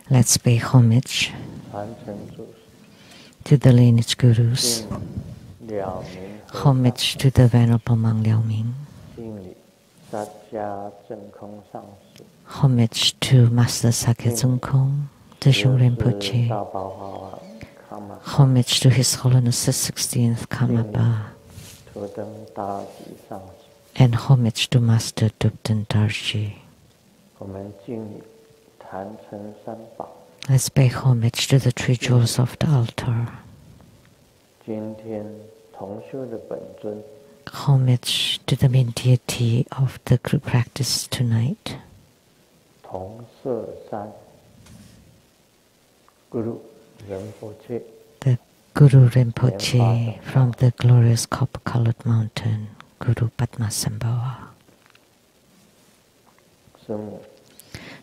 Let's pay homage to the lineage gurus, homage to the Venerable Monk Liao-Ming, homage to Master Sakya Tsung-Kong, the Shung Rinpoche, homage to His Holiness the 16th Karmapa, and homage to Master Dubten Darji. Let's pay homage to the three jewels of the altar. Homage to the main deity of the group practice tonight. The Guru Rinpoche from the glorious copper-colored mountain, Guru Padmasambhava.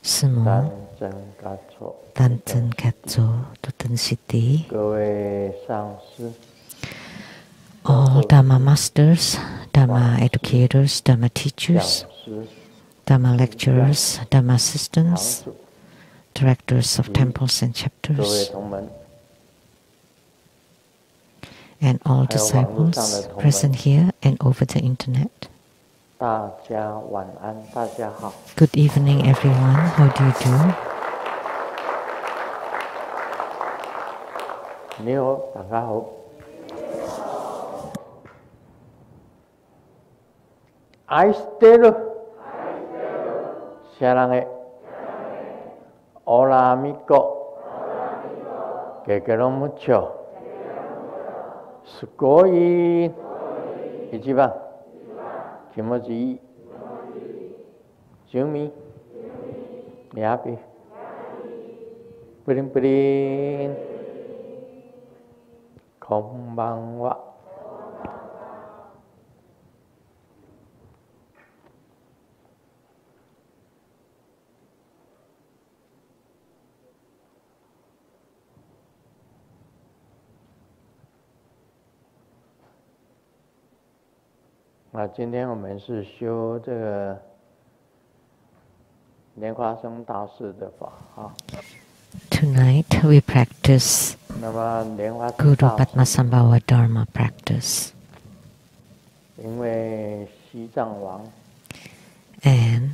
Sumo, Tanten Katso, Tuten Siti, all Dharma masters, Dharma educators, Dharma teachers, Dharma lecturers, Dharma assistants, directors of temples and chapters, and all disciples present here and over the internet. Good evening, everyone. How do you do? Hola amigo, que quiero mucho. Sugoi, ichiban, kimochi, Jumi, happy, prin prin, konbanwa.今天我们是修这个莲花生大士的法啊。Tonight we practice Guru Padmasambhava Dharma practice. 因为西藏王 and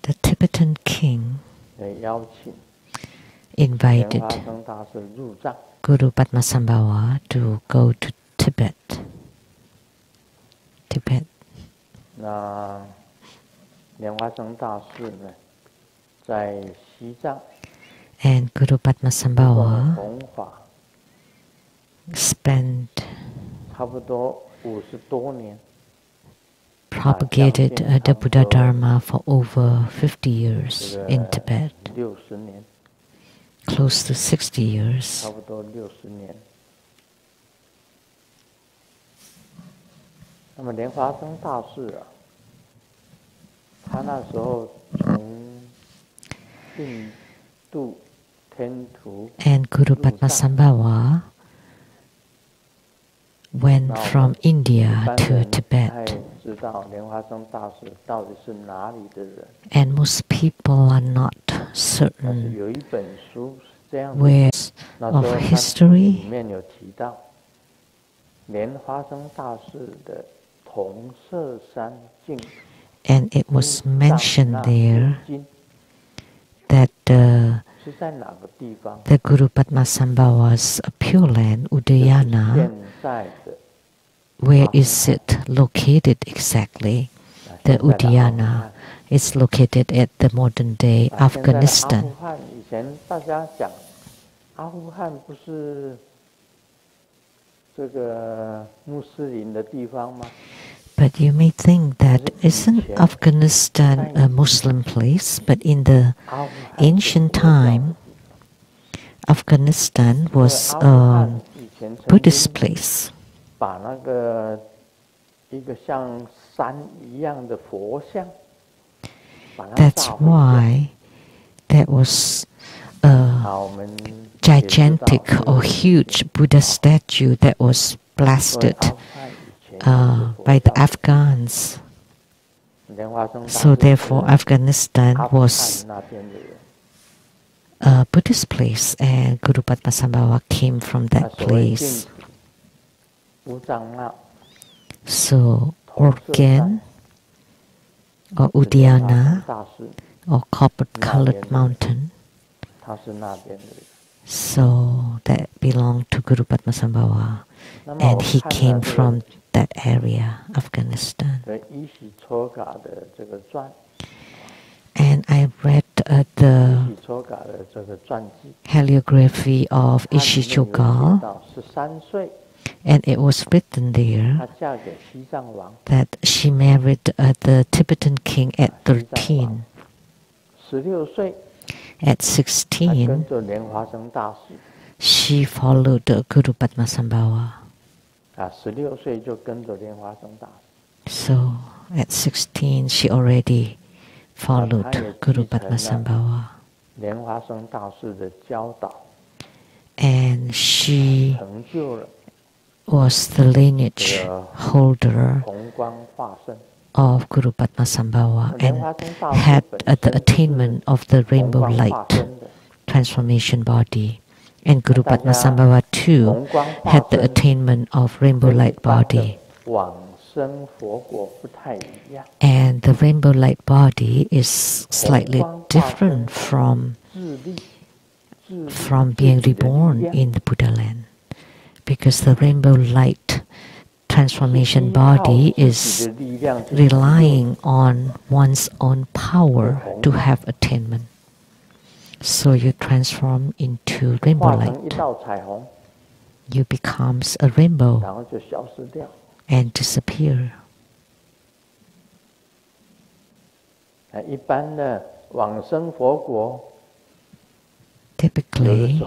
the Tibetan king 的邀请 invited Guru Padmasambhava to go to Tibet.那莲花生大士呢，在西藏 and Guru Padmasambhava spent 差不多50多年 propagated the Buddha Dharma for over 50 years in Tibet, 60年 close to 60 years. 差不多60年。那么莲花生大士啊，他那时候从印度天竺 and Guru Padmasambhava went from India to Tibet. 知道莲花生大士到底是哪里的人 And most people are not 但是 certain 有一本书是这样 where 那时候 of 它 history 里面有提到莲花生大士的同色山境 and it was mentioned there 经 that 是在哪个地方 the Guru Padmasambhava's Pure Land, Udayana, 现在的 where is it located exactly? The Udayana is located at the modern day 现在的阿 Afghanistan. 富汗以前大家讲阿富汗不是这个穆斯林的地方吗？ But you may think that isn't Afghanistan a Muslim place? But in the ancient time, Afghanistan was a Buddhist place. 把那个一个像山一样的佛像，把它 That's 炸毁掉 why there was a 好，我们 gigantic or huge Buddha statue that was blasted by the Afghans. So therefore, Afghanistan was a Buddhist place, and Guru Padmasambhava came from that place. So Organ or Udiana or copper-colored mountain, so that belonged to Guru Padmasambhava, and he came from that area, Afghanistan. And I read the heliography of Ishichogal, and it was written there that she married the Tibetan king at 13. At 16, she followed Guru Padmasambhava. So at 16, she already followed Guru Padmasambhava. And she was the lineage holder of Guru Padmasambhava and had the attainment of the rainbow light transformation body. And Guru Padmasambhava too had the attainment of rainbow light body. And the rainbow light body is slightly different from being reborn in the Buddha land, because the rainbow light transformation body is relying on one's own power to have attainment. So you transform into rainbow light. You becomes a rainbow and disappear. Typically,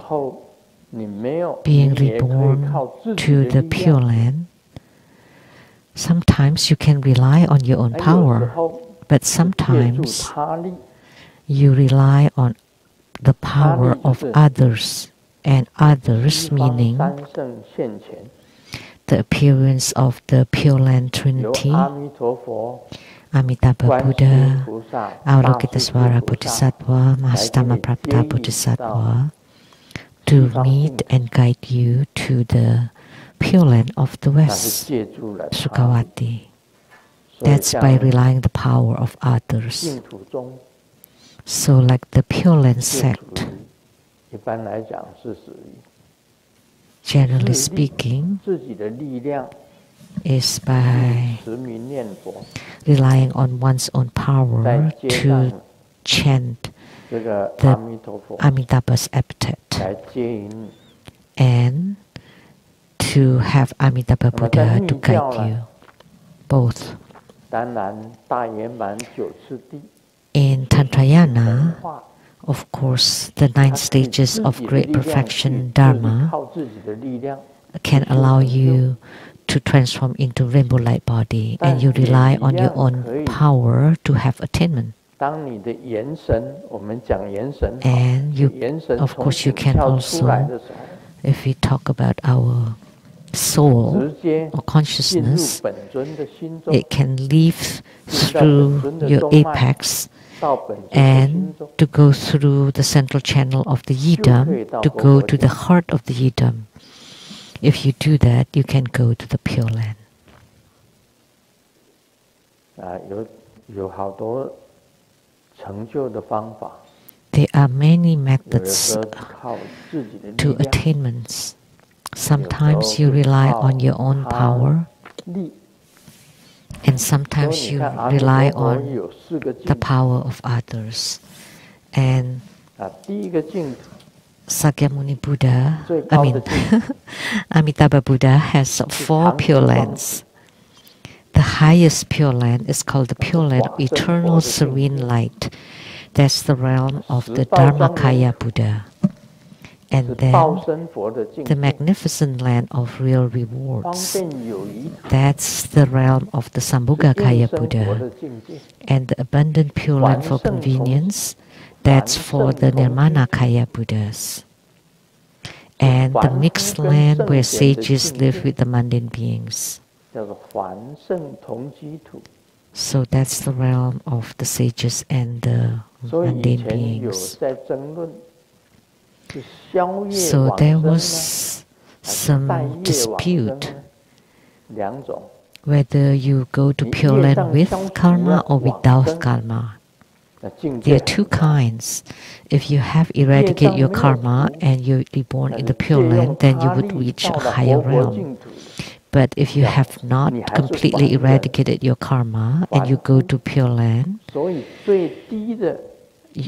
being reborn to the Pure Land, sometimes you can rely on your own power, but sometimes you rely on the power of others, and others meaning the appearance of the Pure Land Trinity, Amitabha Buddha, Avalokitesvara Bodhisattva, Mahastama Prapta Bodhisattva, to meet and guide you to the Pure Land of the West, Sukhavati. That's by relying the power of others. So like the Pure Land sect, generally speaking, is by relying on one's own power to chant the Amitabha's epithet and to have Amitabha Buddha to guide you, both. In Tantrayana, of course, the 9 stages of great perfection Dharma can allow you to transform into rainbow light body, and you rely on your own power to have attainment. And you, of course, you can also, if we talk about our soul or consciousness, it can leave through your apex and to go through the central channel of the yidam to go to the heart of the yidam. If you do that, you can go to the Pure Land. There are many methods to attainments. Sometimes you rely on your own power, and sometimes you rely on the power of others. And Sakyamuni Buddha, Amitabha Buddha has 4 Pure Lands. The highest Pure Land is called the Pure Land of Eternal Serene Light. That's the realm of the Dharmakaya Buddha. And then the magnificent land of real rewards. That's the realm of the Sambhogakaya Buddha. And the abundant Pure Land for convenience, that's for the Nirmanakaya Buddhas. And the mixed land where sages live with the mundane beings. So that's the realm of the sages and the 所以以 mundane 前有 beings. 在争论，是消业 So 往 there 生呢， was 还是带 some 业往生 dispute 呢？两种。 whether you go to 你 Pure 业 Land 障 with 消除 karma 要 or 往 without 生， karma. 那境 There 界 are two 很高。 kinds. If you have 业 eradicated 障 your 没有 karma 除， and you be born 但 in 是 the Pure 借用 Land, then you 他 would 力 reach 到 a 了 higher 活国 realm. 净土， But if you have not 你还是 completely 凡人， eradicated your karma and you 凡 go 夫， to Pure Land, 所以最低的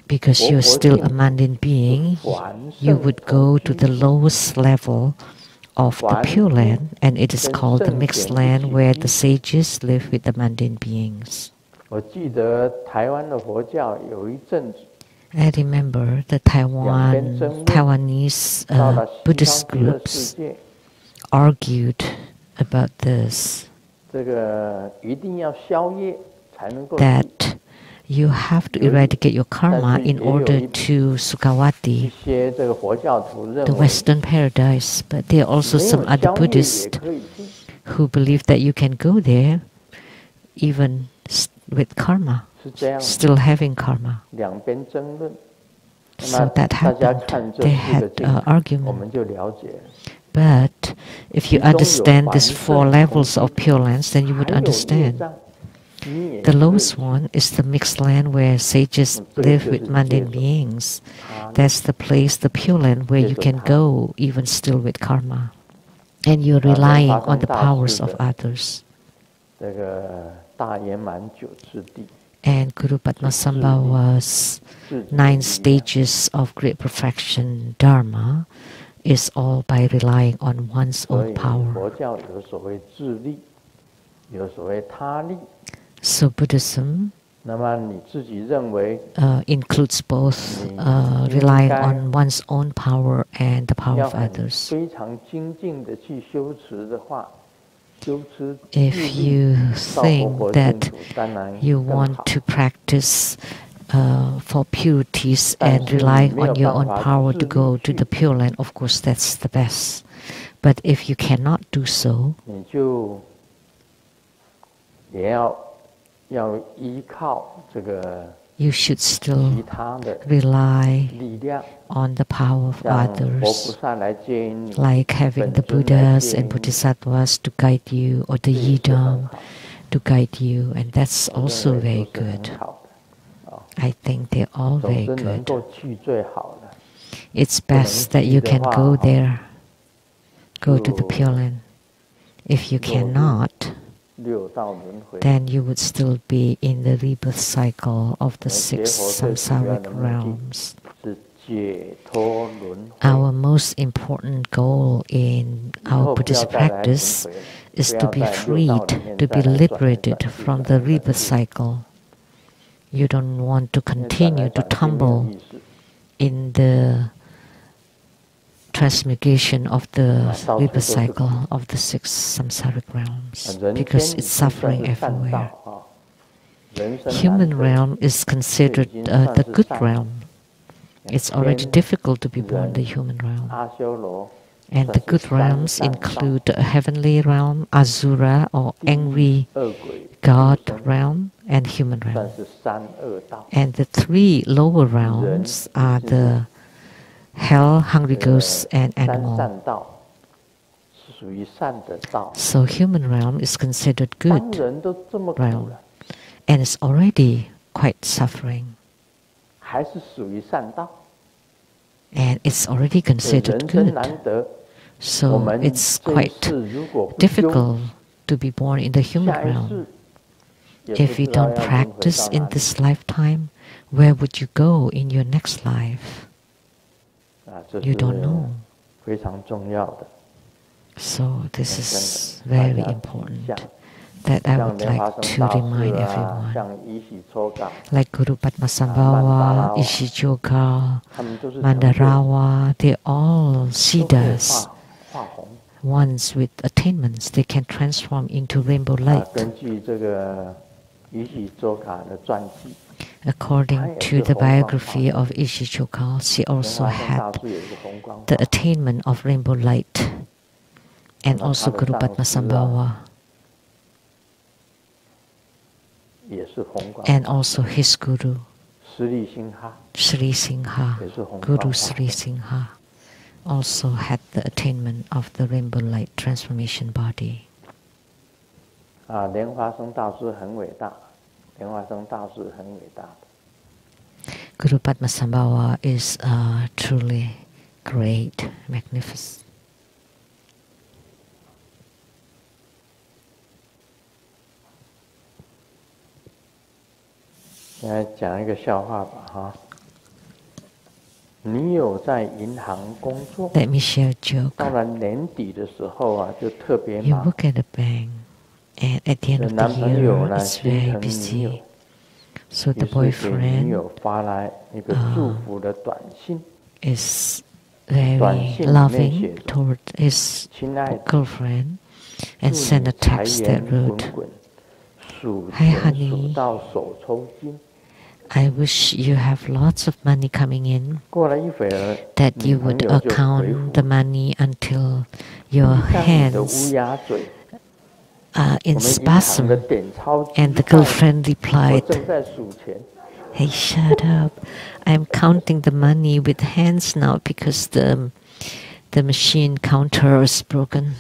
because 活 you're 国 still 净 a 土 mundane 是 being, 凡 you 圣 would 同 go to 居 the 地， lowest level of the 凡 Pure 夫 Land, and it is 跟 called the 圣 mixed 贤一 land 起 where 居 the sages live with the mundane beings. 我记得台湾的佛教有一阵子， I remember the 两边争论， Taiwanese 到了西 Buddhist 方极乐世 groups 界， argued about this, 这个一定要消业才能够去。 that you have to eradicate your 但 karma 是 in 也有 order 一 to 一 Sukhavati, 些这个佛教徒认 the 为， Western paradise, but there are also 没 some 有 other 消业也 Buddhists 可以去。 who believe that you can go there even with karma, 是这样， still having karma. 两边争论。那 So 么 that 大家 happened. 看这 They 四 had 个境界，我 argument. 们就了解了。 But if you 其中有 understand 凡 these 圣 four 同 levels 居， of Pure Lands, then you would 还有业 understand. 障，你也 The 可以 lowest 去。 one is the mixed land where sages 这个 live 就 with 是借 mundane 着 beings. 他力， That's the place, the Pure Land, where you 借着 can 他力， go even still with karma. And you're 然后 relying 发 on 生 the 大 powers 事 of 的 others. 这个大圆满九次第， And Guru Padmasambhava's 自己的 9 力量， stages of great perfection Dharma is all by relying on one's 所 own 以 power. 佛教有所谓自力，有所谓他力。 So Buddhism 那么你自己认为 includes both 你 relying 应该 on one's own power and the power 要 of 很 others. 非常精进的去修持的话，修持自 If 力 you 到活 think 佛净 that 土，当然 you 更 want 好。 to practice for purities 但 and 是你 relying 没有 on your 办 own 法 power 自 to 力 go to 去， the Pure Land, of course that's the best. But if you cannot do so, 你就也要依靠这个 you should 其 still 他的 rely 力量， on the power of 像佛菩 others, 萨来接引你， like having 本 the 尊来 Buddhas 接 and 引你， Bodhisattvas to guide you, or the 这也是很 Yidam 好， to guide you, and that's 我 also 认为 very 都是很 good. 好的。 I think they're all 总 very 之能 good. 够去最好了。 It's 不能 best that 去 you 的 can 话 go there, go to the 就 Pure Land. If you 落入 cannot, 六道轮回。 then you would still be in the rebirth cycle of the 结 six 佛最主要 samsaric 的目的 realms. 是解脱轮回。 Our most important goal in 以 our 后不要 Buddhist 再来轮 practice 回了， is 不 to 要 be 在六道 freed, 里面 to 再 be 来转来 liberated 转去 from 转 the 来转 rebirth 去。 cycle. You don't want to 因为转来 continue to 转去没有 tumble 意思。 in the transmigration of the rebirth cycle of the six samsaric realms, 人间 because 已 it's 经算 suffering 是善道 everywhere. 啊，人生难 Human 得， realm is 这已 considered 经算 the 是 good 善。 realm. It's already 天 difficult to be born in the 人 human realm. 阿修罗 And 算 the 是 good 三 realms 善道， include the heavenly realm, Asura or 地狱 angry 恶鬼 God 畜生 realm, and human 算 realm. 是三恶道。 And the three lower realms are the hell, hungry 这个 ghosts, and 三 animal. 善道是属于善的道， So human realm is considered 当 good 人都这么苦 realm, 了， and it's already quite suffering, 还是属于善道。 and it's already 所以 considered 人生 good. 难得，我 So 们 it's 这一 quite 世如果不修， difficult to be born in the human 下一 realm. 世也不 If you 知道 don't 要轮回 practice 到 in 哪里 this lifetime, where would you go in your next life? 啊，这 You 是 don't know. 非常重要的。 So this 真 is 的，大 very 家记一 important 下， that I 像 would 莲花 like 生 to 大 remind 师啊， everyone. 像依喜抽嘎， Like Guru 曼达 Padmasambhava, 拉瓦， Ishijoga, 他们都是成就 Mandarawa, they're all 都可以 siddhas, 化红。 ones with attainments. They can transform into rainbow 啊， light. 根据这个依喜周卡的传记， According to the biography of Ishijoga, she 莲 also 花生大 had 师有一个红光 the 法， attainment of rainbow light, and 那 also 他的 Guru 上师啊， Padmasambhava. and also his guru, 实力心哈 Sri Singha, 也是弘法 Guru 法 Sri Singha, also had the attainment of the rainbow light transformation body. 啊，莲花生大师很伟大，莲花生大师很伟大的。 Guru Padmasambhava is truly great, magnificent. 现在讲一个笑话吧，哈。你有在银行工作？ Let me share a joke. 到了年底的时候啊，就特别 You 忙。 work at a bank, and at the end of the 男朋友 year, 呢， it's 心 very 疼女友， busy. So 于 the 是给女 boyfriend 友发来一个祝福的短信。 is 短 very 信里面写 loving 着 toward his 亲爱的， girlfriend 祝 and send 你 a 财 text 源 that 滚 wrote, 滚，数 Hi, 钱 honey. 数到手抽筋。 I wish you have lots of money coming in, 过了一会儿， that 女 you 朋 would 友就回 account 复 the money until your 像你的乌 hands 鸦嘴， are 我 in 们银行的 spasm. 点钞机 And the 坏了， girlfriend 我 replied, 正在数钱。 Hey, shut up. I'm counting the money with hands now because the machine counter is broken.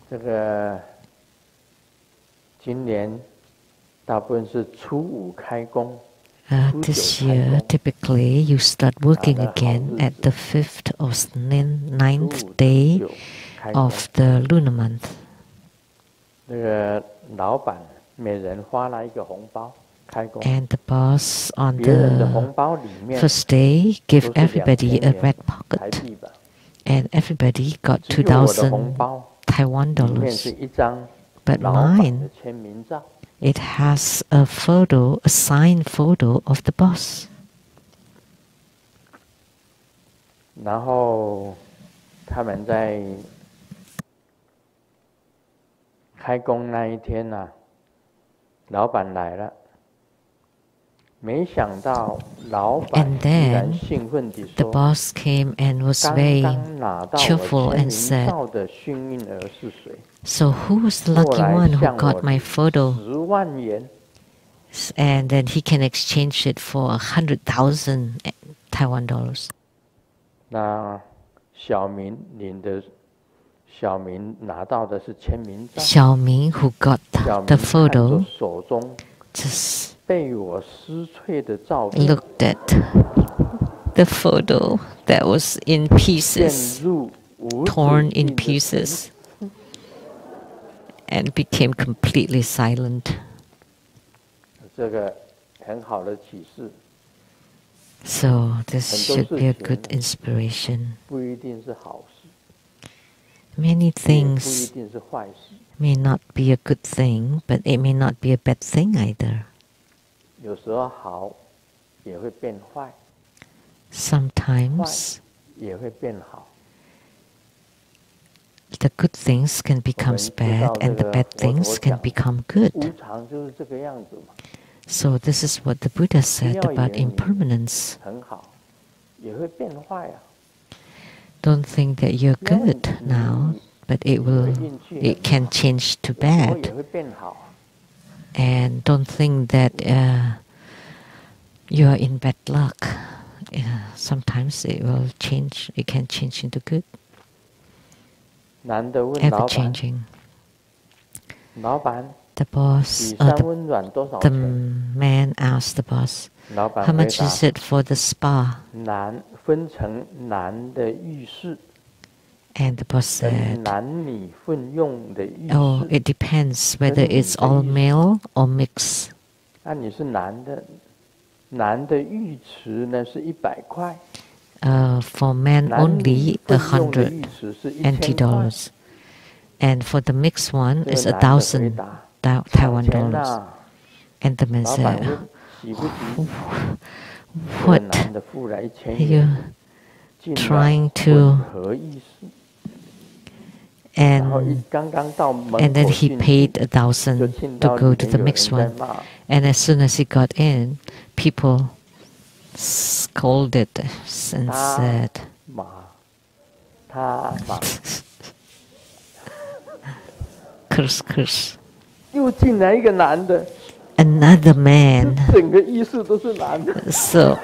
这个今年大部分是初五开工， This year, typically, you start working again at the 5th or 9th day 初开工。 of the lunar month. 那个老板每人发了一个红包，开工。 And the boss on 别人的 the 红包里面 first day 都 gave 是 everybody 2000 a red 元台 pocket, 币吧， and everybody got 只有我的红 2,000 包 Taiwan 里面是 dollars. 一张 But 老板 mine, 的签名照。 it has a photo, a signed photo of the boss. 然后他们在开工那一天呢、老板来了，没想到老板 And 居然 then 兴奋地 the 说 boss came and：“ was 刚 very 刚拿到 cheerful 我签 and 名 said, 照的幸运儿是谁？ So who was the 过 lucky 来 one who 向我 got my photo? 10万元。 And then he can exchange it for 100,000 Taiwan dollars. 那小明拿到的是签名照。 Xiaoming, who got 小 the 明看着 photo, 手中 just 被我撕碎的照片， looked at the photo that was in 陷 pieces, 入无止 torn 境 in 的 pieces, and became completely silent. 这个很好的启示， So this should be a good inspiration. 不一定是好事， Many 也不一 things 定是坏事。 may not be a good thing, but it may not be a bad thing either. 有时候好也会变坏， Sometimes 也会变好。 the good things can 我 become 们知 bad 道 and the 这 bad 个 things can 讲 become good. 无常就是这个样子嘛， So this is what the Buddha 不 said 要以 about 为你 impermanence. 很好，也会变坏啊。 Don't think that you're 不要 good 你 now, but it 以为 will 运气 it 很 can 好 change to 有时候 bad. 也会变好啊。 And don't think that you are in bad luck. Sometimes it will change. It can change into good. 男的问 Ever 老板 changing. 老板， The boss, 比山 the 温暖多少 the 钱？ man asked the boss, 老板 "How 回 much 答 is it for the spa?" 分成男的浴室 And the boss 跟 said, 男女混用的浴 "Oh, 室。 it depends whether it's all male or mixed. 那你是男的浴池呢是100块， For men 男女 only, 混用的 100 浴池是 NT 1000块。 dollars, and for the mixed one 这 is 个男的回 1,000 答： Taiwan 抢钱 dollars." 呐！ And the man 老板 said, 问急不急？这个 "What 男的付了1000 are you 元，进了 trying 混 to?" 合浴室。然后 And 刚刚到门 and then 口 he 进 paid 去， 1,000就听 to 到 go 里 to 面 the 有人 mixed 在 one. 骂。 And as soon as he got in, people scolded and Ah. said, 马，他马 curse. 又进来一个男的， Another man. 整个意识都是男的。So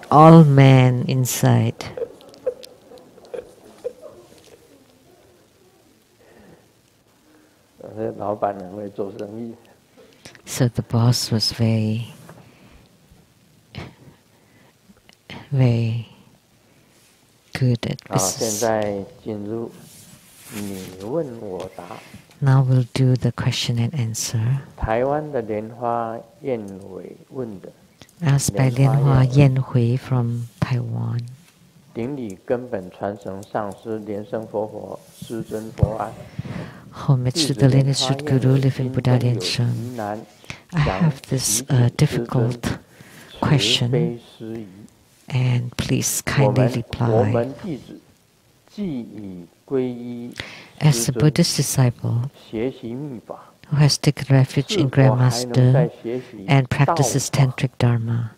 all men inside. 老板很会做生意。So the boss was very good at 好，现 business. 在进入你问我答。 Now we'll do the question and answer. 台湾的莲花燕尾问的， Asked by Lianhua Yanhui from Taiwan. 顶礼根本传承上师莲生佛法师尊佛安。 Homage to the lineage of Guru, living Buddha Lian Shen. I have this difficult question, and please kindly reply. As a Buddhist disciple who has taken refuge in Grandmaster and practices Tantric Dharma,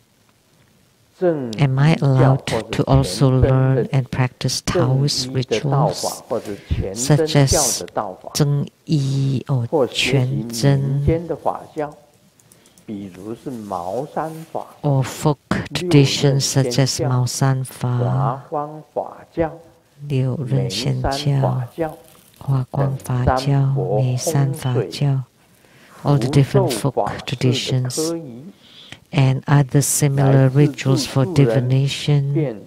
am I allowed to also learn and practice Taoist rituals such as Zheng Yi or Quan Zhen, or folk traditions such as Mao San Fa, Lu-Ling Shen Ching, Hua Guang Fa Jiao, Mei San Fa Jiao, all the different folk traditions, and other similar rituals for divination,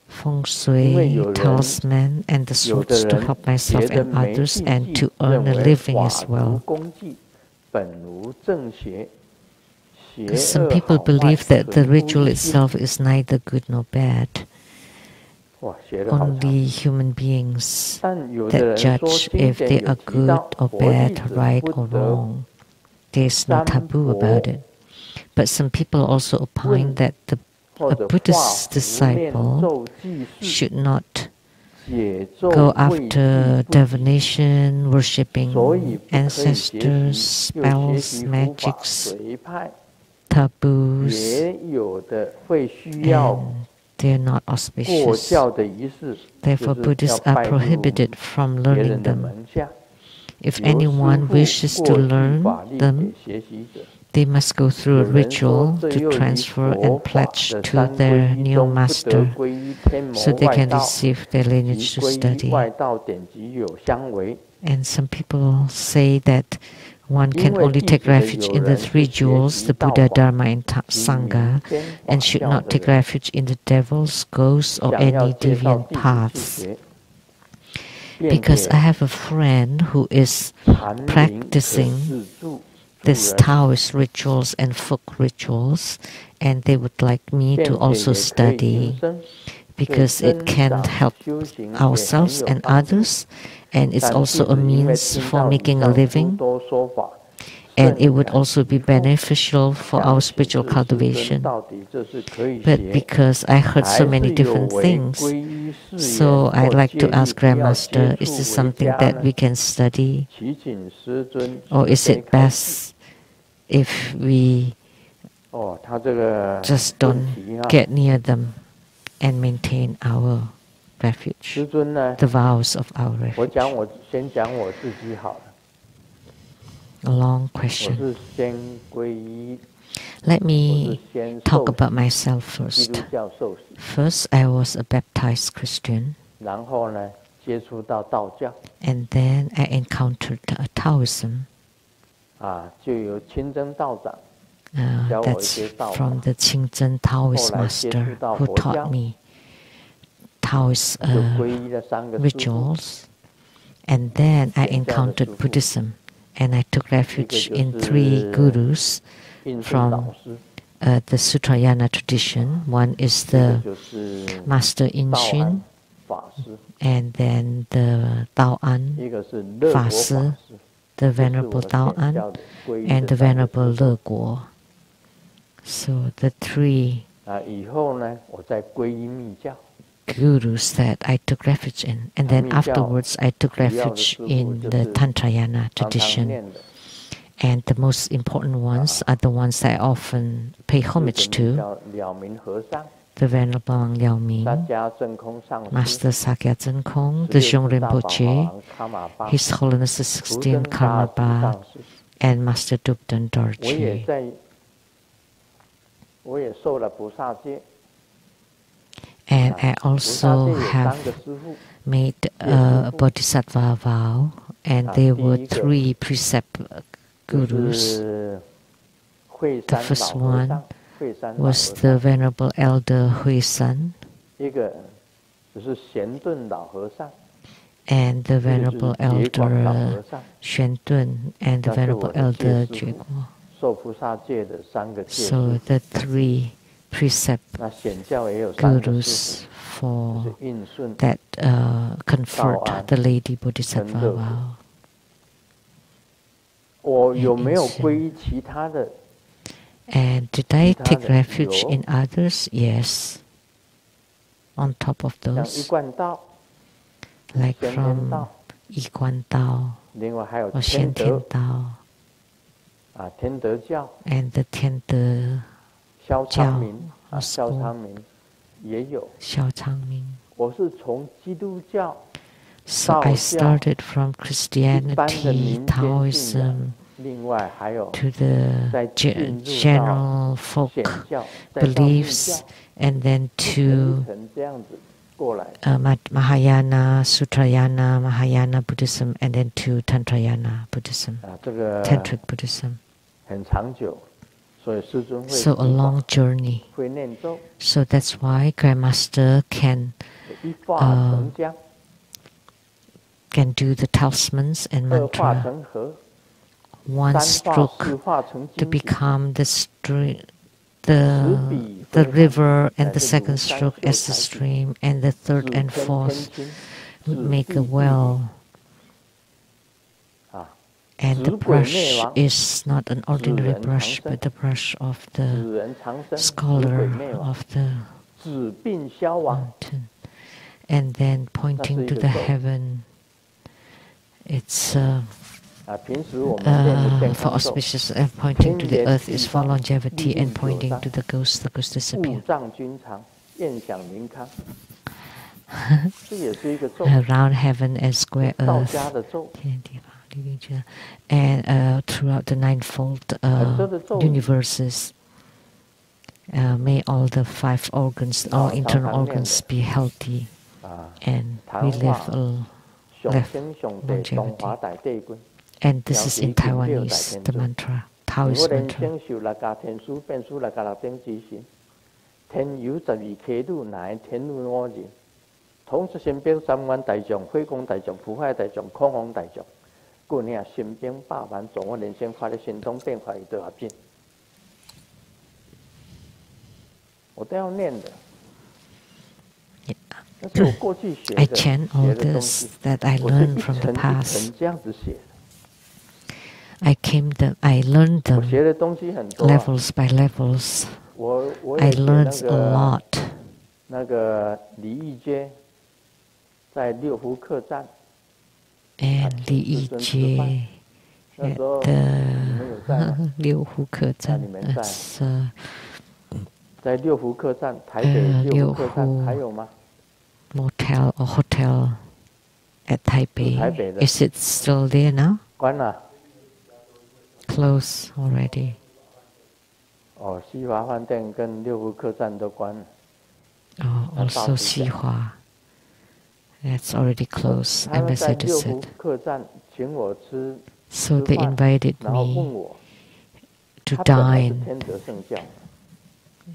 feng shui, talisman, and the sorts to help myself and others and to earn a living as well. Because some people believe that the ritual itself is neither good nor bad. Only human beings that judge if they are good or bad, right or wrong. There is no taboo about it. But some people also opine that a Buddhist disciple should not go after divination, worshipping ancestors, spells, magics, taboos, and they are not auspicious. Therefore, Buddhists are prohibited from learning them. If anyone wishes to learn them, they must go through a ritual to transfer and pledge to their new master so they can receive their lineage to study. And some people say that one can only take refuge in the three jewels, the Buddha, Dharma, and Sangha, and should not take refuge in the devils, ghosts, or any deviant paths. Because I have a friend who is practicing these Taoist rituals and folk rituals, and they would like me to also study because it can help ourselves and others, and it's also a means for making a living, and it would also be beneficial for our spiritual cultivation. But because I heard so many different things, so I'd like to ask Grandmaster, is this something that we can study? Or is it best if we just don't get near them and maintain our refuge, the vows of our refuge? A long question. Let me talk about myself first. First, I was a baptized Christian, and then I encountered Taoism. That's from the Ching Tze Taoist master who taught me Taoist rituals. And then I encountered Buddhism, and I took refuge in three gurus from the Sutrayana tradition. One is the Master In Shin, and then the Dao An Fa Si, the Venerable Dao An, and the Venerable Le Guo. So the three gurus that I took refuge in, and then afterwards I took refuge in the Tantrayana tradition. And the most important ones are the ones I often pay homage to. the Venerable Wang Liaoming, Master Sakya Zhenkong, the Zhong Rinpoche, His Holiness the 16th Karmapa, and Master Dubdan Dorje. And I also have made a Bodhisattva vow, and there were 3 precept gurus. The first one was the Venerable Elder Hui San, and the Venerable Elder Xuan Dun, and the Venerable Elder Jue Guo. So the 3 precept gurus for that conferred the Lady Bodhisattva vow. And did I take refuge in others? Yes. On top of those, like from Yi Guan Dao or Xian Tian Dao, and the Tiande Jiao school, Xiao Changming. So I started from Christianity, Taoism, to the general folk beliefs, and then to Mahayana, Sutrayana, Mahayana Buddhism, and then to Tantrayana Buddhism, Tantric Buddhism. So a long journey. So that's why Grandmaster can do the talismans and mantra. One stroke to become the river, and the second stroke as the stream, and the third and fourth would make a well. And the brush is not an ordinary brush, but the brush of the scholar of the mountain. And then pointing to the heaven, it's for auspicious, and pointing to the earth is for longevity, and pointing to the ghost disappears. Around heaven and square earth. And throughout the ninefold universes, may all the 5 organs, all internal organs be healthy, and we live longevity. And this is in Taiwanese, the mantra, Taoist mantra. I chant all this that I learned from the past. I learned them levels by levels. I learned a lot. And Li Yijie at the Liu Hu Kezan. That's Liu Hu Motel or Hotel at Taipei. Is it still there now? Close already. Oh, also Xihua. That's already close, Ambassador said. So they invited me to dine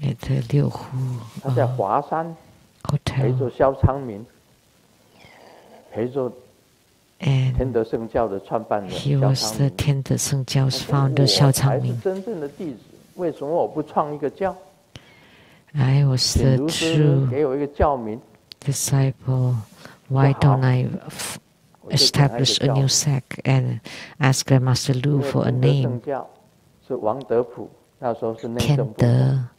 at the Liu Hu Hotel. And he was the Tiande Seng Jiao's founder, Xiao Changming. I was the true disciple. Why don't I establish a new sect and ask Grandmaster Lu for a name? Tiande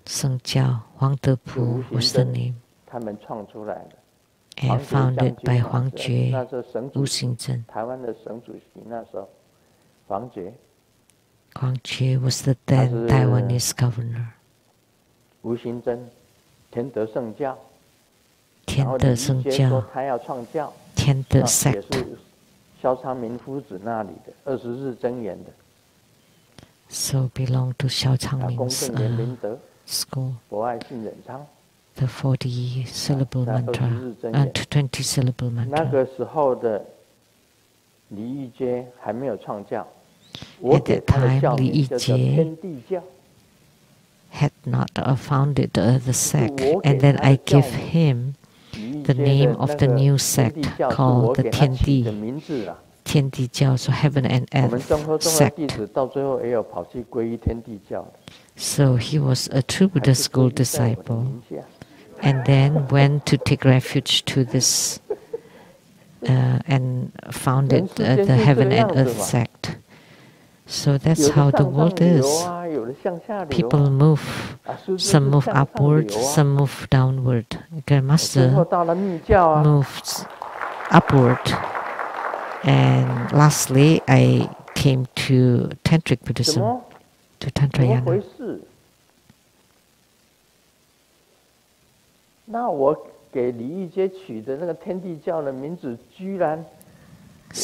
Seng Jiao, Huang Depu was the name. And founded by Huang Jue, Wu Xingzhen. Huang Jue was the then Taiwanese governor. 无形真天德圣教，天然后德圣李一杰说教，他要创教，天德也 sect. 是萧昌明夫子那里的20日真言的。 So belong to Xiao 公 Changming's 正严明德， school. 博爱信忍昌， The 40 syllable 在20 mantra 日真言。 20 syllable 那 mantra. 个时候的李一阶还没有创教，我 At 给 that 他的 time, 教 Li 名就叫 Yijie 天地教。 had not founded the sect, 我给 and then 他 I 的教 give 名， him 李一 the 阶 name 的 of 那 the 个 new 天 sect 地教是 called 我 the 给他起的 Tiandi 名字啊。 教, so heaven and 我们 earth 中科中的弟 sect. 子到最后也有跑去皈依天地教的， So he was a true 还 Buddha 是 school 皈依在我的 disciple, 名下。 and then went to take refuge to this and founded the heaven and earth sect. So that's 有 how 的 the 向 world 上流 is. 啊，有的向下流 People 啊。 move, 师父 some 是 move 向上 upward, 流啊。 some move downward. 最后 Grandmaster 到了密教啊， moves upward. And lastly, I came to Tantric 怎 Buddhism, 么 to 怎么 Tantrayana. 回事？那我给李一阶取的那个天地教的名字，居然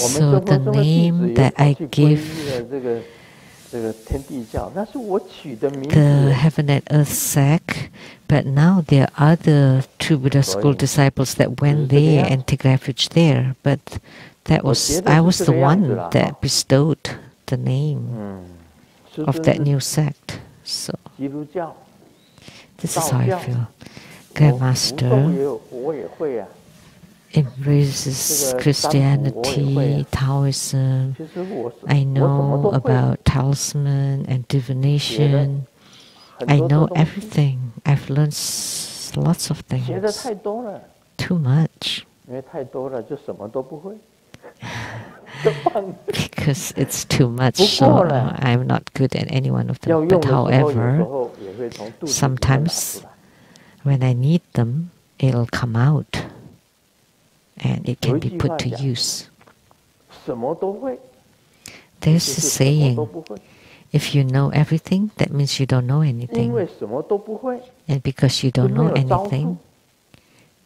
我们 So 中 the 国中的弟子 name 也 that 跑 I 去皈 give 依了这个天地教，那是我取的名 the 字。 heaven and earth sect, but now there are other true Buddha school disciples that went there and take refuge there. But that was I was the one that bestowed the name of that new sect. So 基督教、 this is how I 道教 feel. 佛教 Grandmaster 我也会啊。 embraces 这个占卜我也会 Christianity, 啊。 Taoism. 其实我 I 什么 know 都会， about talisman and 学了 divination. 很 I 多 know 的东西， everything. I've learned lots of 学的 things. 太多了， Too much. 因为太多了就什么都不会，就放弃。 Because it's too much, 不 so 过呢， I'm not good at any one of 要 them. 用 But 的时候，有时 however, 候也会从肚子里面拿 sometimes 出来。 when I need them, it'll come out and it 有 can 一 be 句 put 话 to 讲， use. 什么都会， There's 就 a 是什么都 saying, 不会， if you know everything, that means you don't know 因 anything. 为什么都不会， And because you 就 don't 没 know 有招 anything, 数。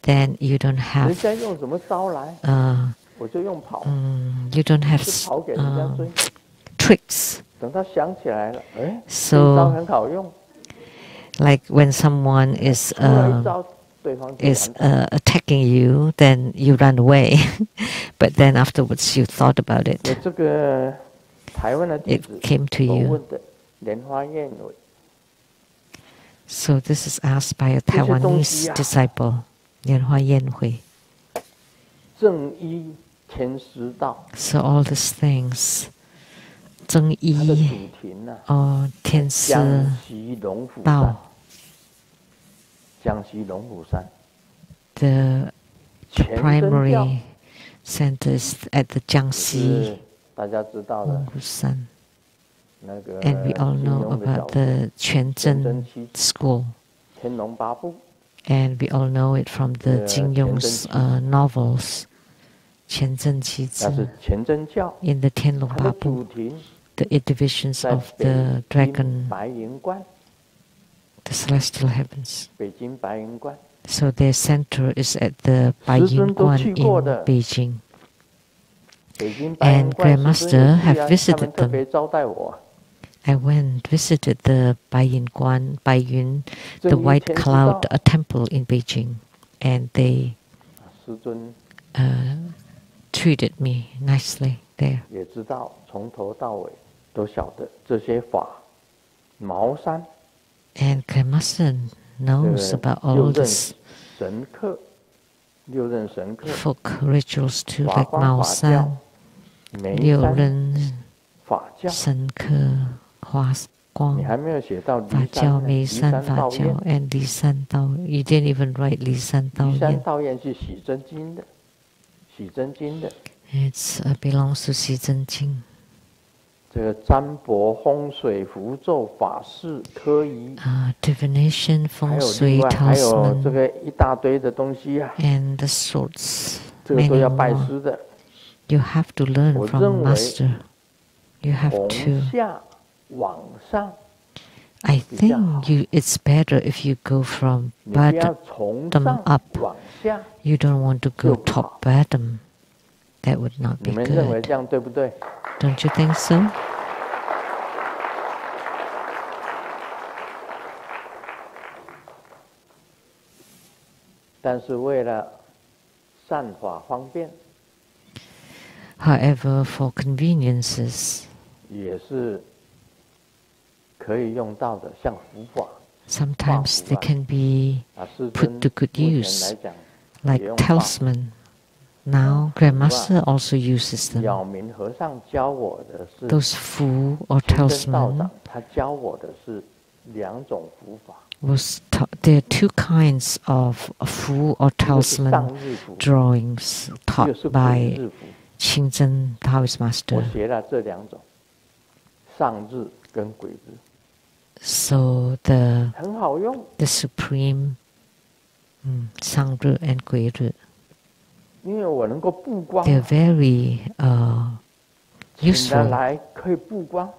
then you don't 人 have 家用什么招来， uh, 我就用跑， you don't have 就跑给人家追。 tricks. 等他想起来了，哎，这 So 一招很好用， like when someone is 出了一招，对方就 is 完蛋。 attacking you, then you run away. But then afterwards you thought about 有 it. 这个台湾的弟 It 子 came to 所 you. 问的莲花宴尾， So this is asked by a 这些东 Taiwanese 西啊， disciple, Lian Hua Yan Hui. 正一天师道， So all these things, 正它的主一题呢， or 天师江西龙虎山道，江西龙虎山 the 全真教 primary center is at the 就 Jiangxi 是大家知道的 Longhusan. 那个 And we all 金 know 庸的小 about 说 the 全真真七子 school. 天龙八部， And we all know it from the Jin Yong's novels, 全真七那是子. 全真教， In the 天龙它的八部, 主题 the 8 divisions 在 of 北 the 京 dragon, 白云观， the celestial heavens. 北京白云观。 So their center is at the 师尊都 Baiyun 去 in 过的， Beijing. 北京白云 And 观师 Grandmaster 尊有 have 去啊，他 visited 们特 them. 别招待我。 I went, visited the Baiyun, the 正一 white 天师 cloud 道， temple in Beijing. And they 师尊 treated me nicely there. 也知道，从头到尾都晓得这些法。茅山 And Grandmaster 这 knows 个 about 六 all 任 this 神课，六任神课， folk rituals too, 法 like 光 Mao 法 San, 教，眉六山人法教。深刻花光你还没有写到法骊教、山呢，眉骊山法山道教彦。 and 骊山道. You didn't even write 骊山道骊山彦. 道彦是洗真经的，洗真经的。 It's belongs to 习真经. 这个占卜、风水、符咒、法事、科仪， Divination, 还 feng 有另 shui, 外还有这 talisman, 个一大堆的东西啊， and the sorts. 这个都 Many 要拜 more. 师的。 You have to learn 我 from 认为 master. You have 从 to. 下往上， I think it's better if you go from 你不要 bottom 从上 up. 往下， You don't want to 就 go 不好。 top bottom. That would not 你 be 们认为 good. 这样对不对？ Don't you think so? 但是为了善法方便， However, for conveniences, 也是可以用到的，像符法。 sometimes they can be 师 put 尊 to good 目前 use, 来讲， like 也用法 talisman. Now, Grandmaster also uses them. 扰民和尚教我的是 Those fu or 清真道 talisman 长，他教我的是2种符法。 there are two kinds of fu or 一个是 talisman 上日符， drawings 一个 taught 是鬼 by 日符。 Qingzhen Taoist 我 master. 学了这2种，上日跟鬼日， So the 很好用。 supreme Sangre and Guiru, 因为我能够布光， they're very 请得 useful 来可以布光。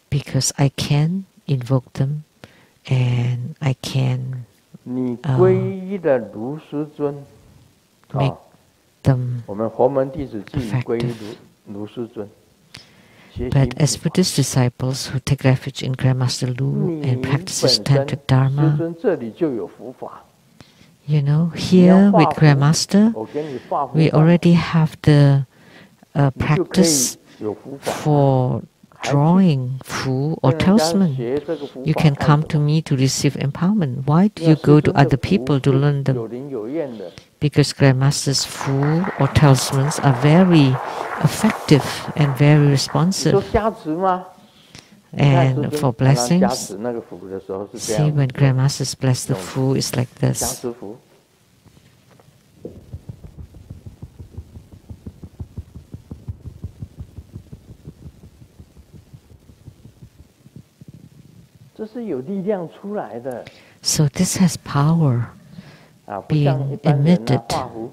because I can invoke them and I can 你皈依的卢师尊， make them 我们佛门弟子既皈依 effective. 卢师尊，学习 But as 布法 Buddhist disciples who take refuge in Grandmaster Lu 你 and 本 practices 身 Tantric 师 Dharma, 尊这里就有佛法。 you know, 你要 here 画 with 符， Grandmaster, 我给你画符 we 法， already have the 你就可以 practice 有佛法。 for drawing fu or 跟人家 talisman. 学这个佛 You 法 can 干 come 什 to 么？ me to receive empowerment. Why do 因为 you 师 go to 尊的 other 符 people to 是 learn 有 them? 灵有验的。 Because Grandmaster's fu or talismans are very effective and very 你说 responsive. 加持吗？你看师 And 尊 for 常常加 blessings, 持那个符的时候是这 see 样 when 子， Grandmasters bless the fu, it's like 加 this. 持符。这是有力量出来的 So this has power, 啊，不像一 being 般人啊 emitted. 画符，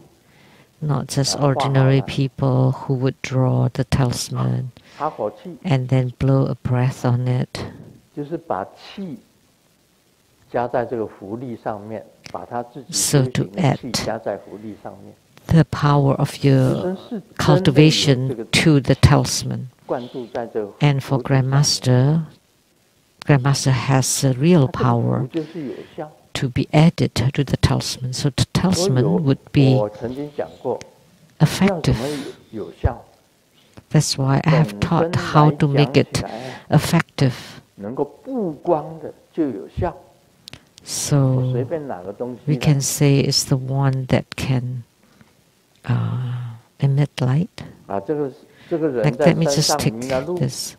not just 画好 ordinary 了， people who would draw the talisman 哈口气， and then blow a breath on it. 就是把气加在这个符力上面，把他自己 So 修 to 行的气 add 加在符力上面。 The power of 师 your 尊是真的有这 cultivation 个 to the talisman. 灌注在这个 And 符 for 体上面 Grandmaster, Grandmaster has a real 它这个符 power 就是有效。 to be added to the talisman. So the 所以 talisman would 我 be 曾经讲过，要怎 effective. 么有效？ That's why I have 本 taught 身 how 来 to 讲 make 起 it 来啊， effective. 能够布光的就有效。我 So 随便哪个东 we 西 can 呢， say it's the one that can emit light. 啊，这个人 Like 在 let me 山 just 上 take 迷了路， this.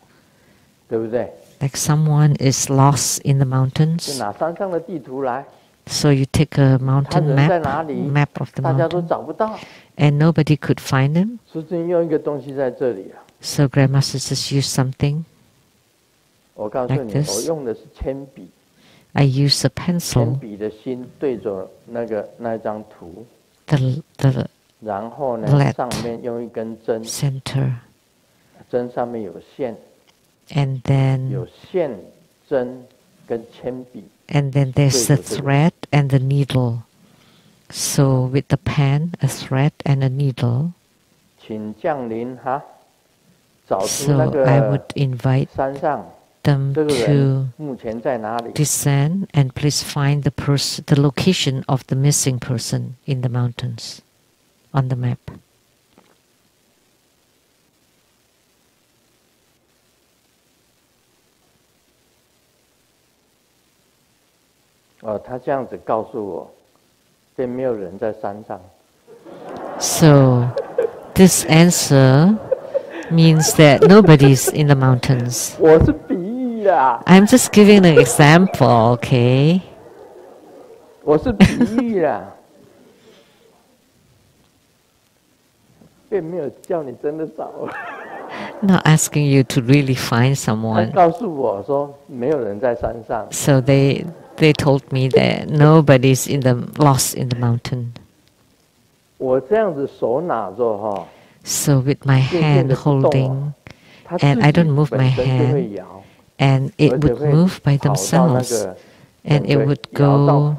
对不对？ Like someone is lost in the 就 mountains. 拿山上的地图来， So you take a 他 mountain 人在哪 map, 里？ map of the 大家都 mountain, 找不到。 and nobody could find him. 师尊用一个东西在这里啊， So Grandmaster just used something. 我告诉 Like 你， this 我用的是铅笔， I use a 铅 pencil, 笔的心对着那一张图， the 然后呢 Let 上面用一根针， center, 针上面有线， and 有 then 线针跟铅笔。 there's the thread and the needle. So with the pen, a thread and a needle. 请降临哈，找出那 So I 个 would invite 山上 them 这个人 to 目前在哪里？ descend and please find the location of the missing person in the mountains on the map. 哦，他这样子告诉我，并没有人在山上。 So this answer means that nobody's in the mountains. 我是比喻啦， I'm just giving an example, okay? 我是比喻啦，并没有叫你真的找。 Not asking you to really find 他 someone. 告诉我说，没有人在山上。 So they told me that nobody's lost in the mountain. 我这样子手拿着哈， So with my 渐渐 hand 的不动 holding, 啊，它自 and I 己 don't move 本 my 身就会 hand, 摇。and it would move by themselves, and it would go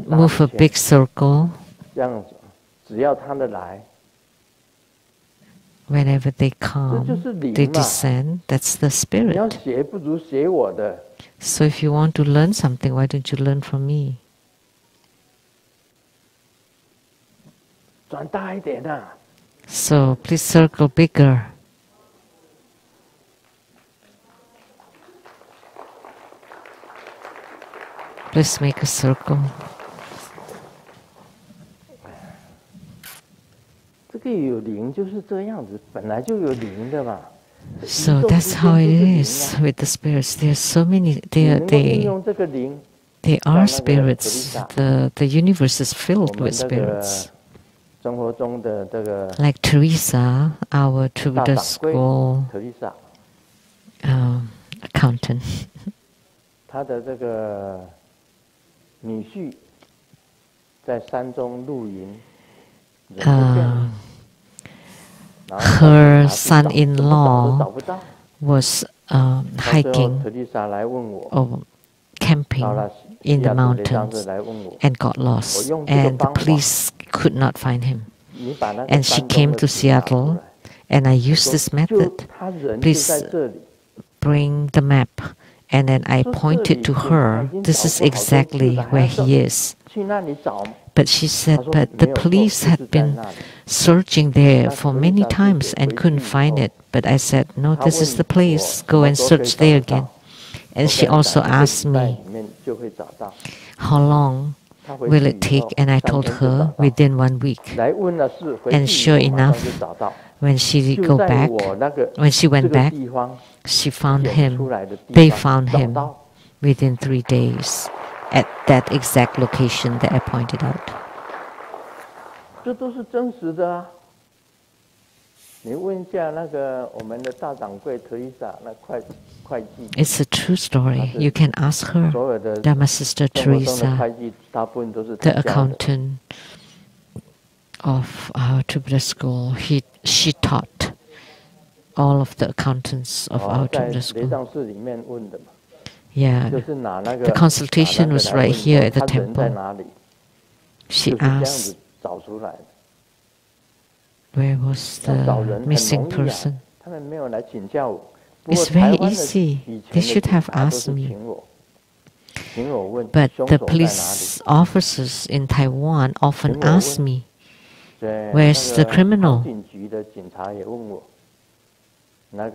move a big circle. Whenever they come, they descend. That's the spirit. So if you want to learn something, why don't you learn from me? So please circle bigger. Please make a circle. So that's how it is with the spirits. There's so many. They are spirits. The universe is filled with spirits. Like Teresa, our Buddha school accountant. Her son-in-law was hiking or camping in the mountains and got lost, and the police could not find him. And she came to Seattle, and I used this method. Please bring the map. And then I pointed to her, this is exactly where he is. But she said, but the police had been searching there for many times and couldn't find it. But I said, no, this is the place, go and search there again. And she also asked me, how long will it take? And I told her, within 1 week. And sure enough, when she went back, she found him. They found him within 3 days at that exact location that I pointed out. It's a true story. You can ask her, Dharma Sister Teresa, the accountant of our Buddha school. She taught all of the accountants of our Buddha school. Yeah, the consultation was right here at the temple. She asked, where was the missing person? It's very easy. They should have asked me. But the police officers in Taiwan often ask me, where's the criminal? The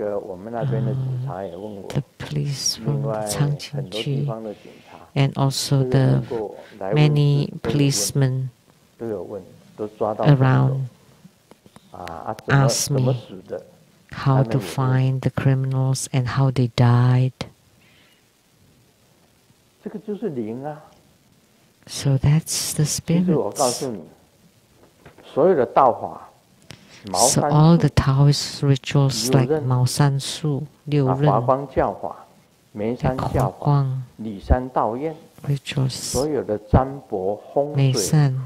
police from Chang Ching Tze and also the many policemen around asked me how to find the criminals and how they died. So that's the spirits. So all the Taoist rituals like Mao San Su, Liu Ren, the Hua Guang rituals, Mei San,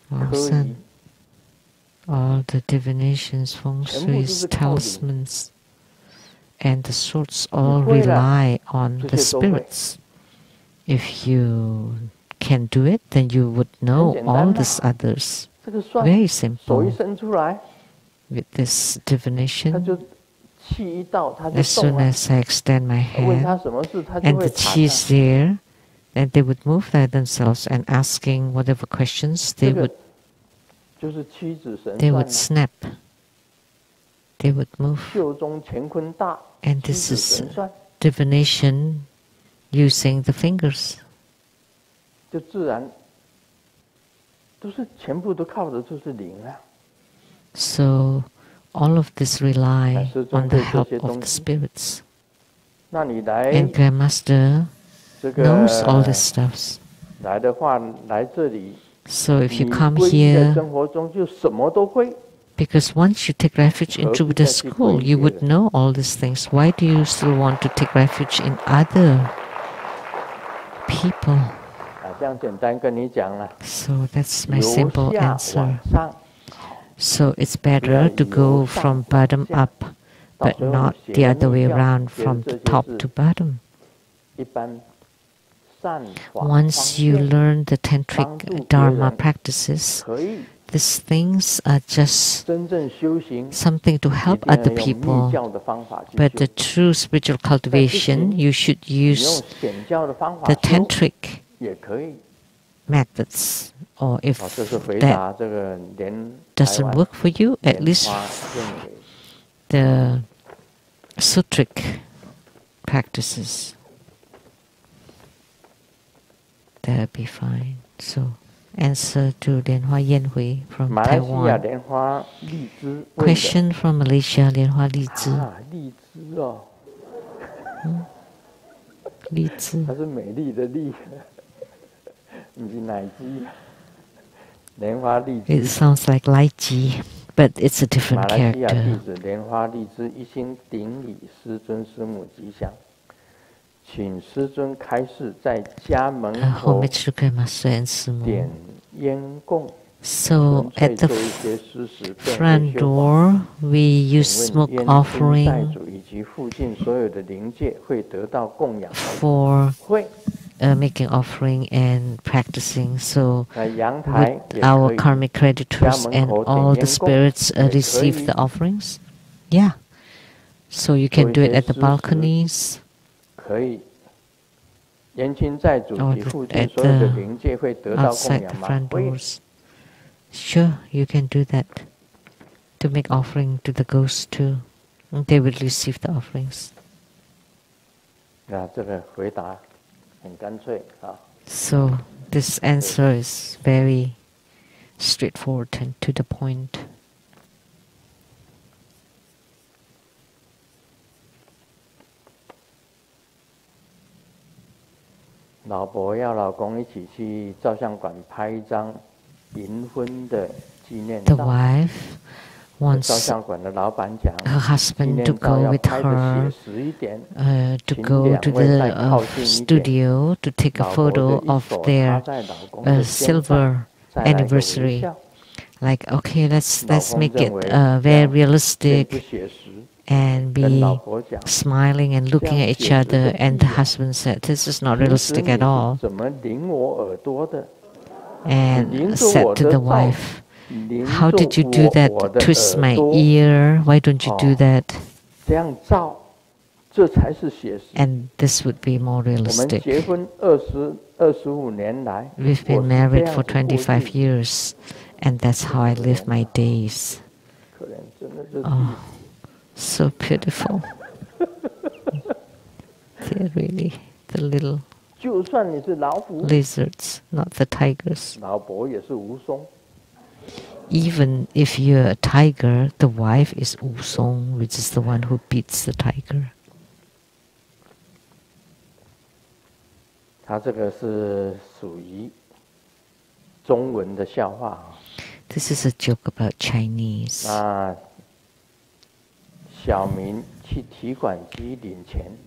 Mao San, all the divinations, feng shuis, talismans, and the sorts all rely on the spirits. If you can do it, then you would know all these others. Very simple. With this divination, as soon as I extend my hand and the chi is there, then they would move by themselves and asking whatever questions, they would snap. They would move. And this is divination using the fingers. So all of this rely on the help of the spirits. And Grandmaster knows all this stuff. So if you come here, because once you take refuge in Buddha school, you would know all these things. Why do you still want to take refuge in other people? So that's my simple answer. So it's better to go from bottom up but not the other way around from the top to bottom. Once you learn the tantric dharma practices, these things are just something to help other people. But the true spiritual cultivation, you should use the tantric methods. Or if that doesn't work for you, at least the sutric practices. That'll be fine. So, answer to Lian Hua Yen Hui from Taiwan. Question from Malaysia, Lian Hua Li Zhi. Li Zhi. It sounds like Lai Ji, but it's a different character. 请师尊开示在家门口点烟供。 So at the front door, we use smoke offering for making offering and practicing. So would our karmic creditors and all the spirits receive the offerings? Yeah. So you can do it at the balconies. Or at the outside the front doors. Sure, you can do that to make offering to the ghosts too. They will receive the offerings. So this answer is very straightforward and to the point. 老婆要老公一起去照相馆拍一张银婚的纪念照。The wife wants her husband to go with her to go to the studio to take a photo of their silver anniversary. Like, okay, let's make it very realistic. And be smiling and looking at each other, and the husband said, "This is not realistic at all." And said to the wife, "How did you do that? Twist my ear. Why don't you do that?" And this would be more realistic. We've been married for 25 years, and that's how I live my days. Oh. So beautiful. They're really the little lizards, not the tigers. Even if you're a tiger, the wife is Wusong, which is the one who beats the tiger. This is a joke about Chinese. 小明去提款机领钱，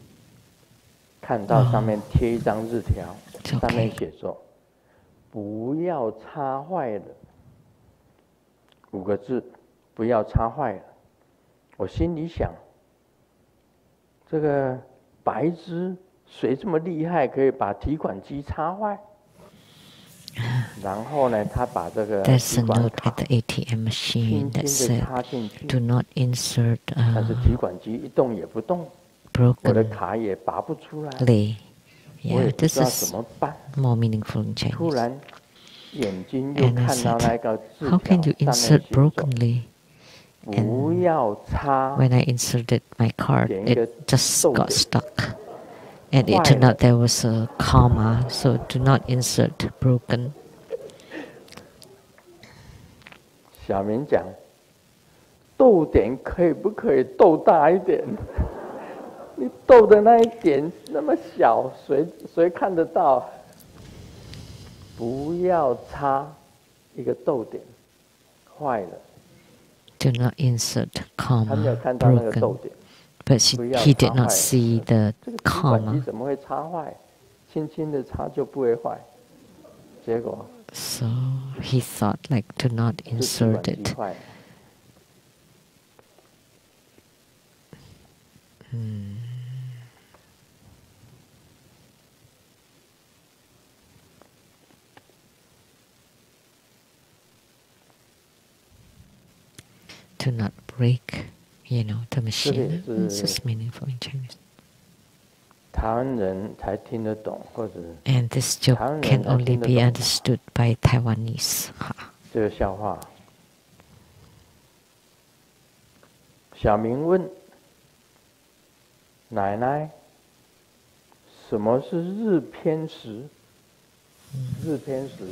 看到上面贴一张日条，上面写说“不要插坏了”5个字，不要插坏了。我心里想，这个白痴谁这么厉害，可以把提款机插坏？ There's a note at the ATM machine that said, "Do not insert broken lei." Yeah, this is more meaningful in Chinese. And I said, "How can you insert broken lei?" And when I inserted my card, it just got stuck. And it turned out there was a comma, so do not insert broken. 小明讲，逗点可不可以逗大一点？你逗的那一点那么小，谁看得到？不要插一个逗点，坏了。Do not insert comma. 他没有看到那个逗点。 But he did not see the comma. So he thought, like, to not insert it. To not break, the machine. It's just meaningful in Chinese. 台湾人才听得懂，或者 And this joke can only be understood by Taiwanese. 这个笑话。小明问奶奶：“什么是日偏食？”日偏食，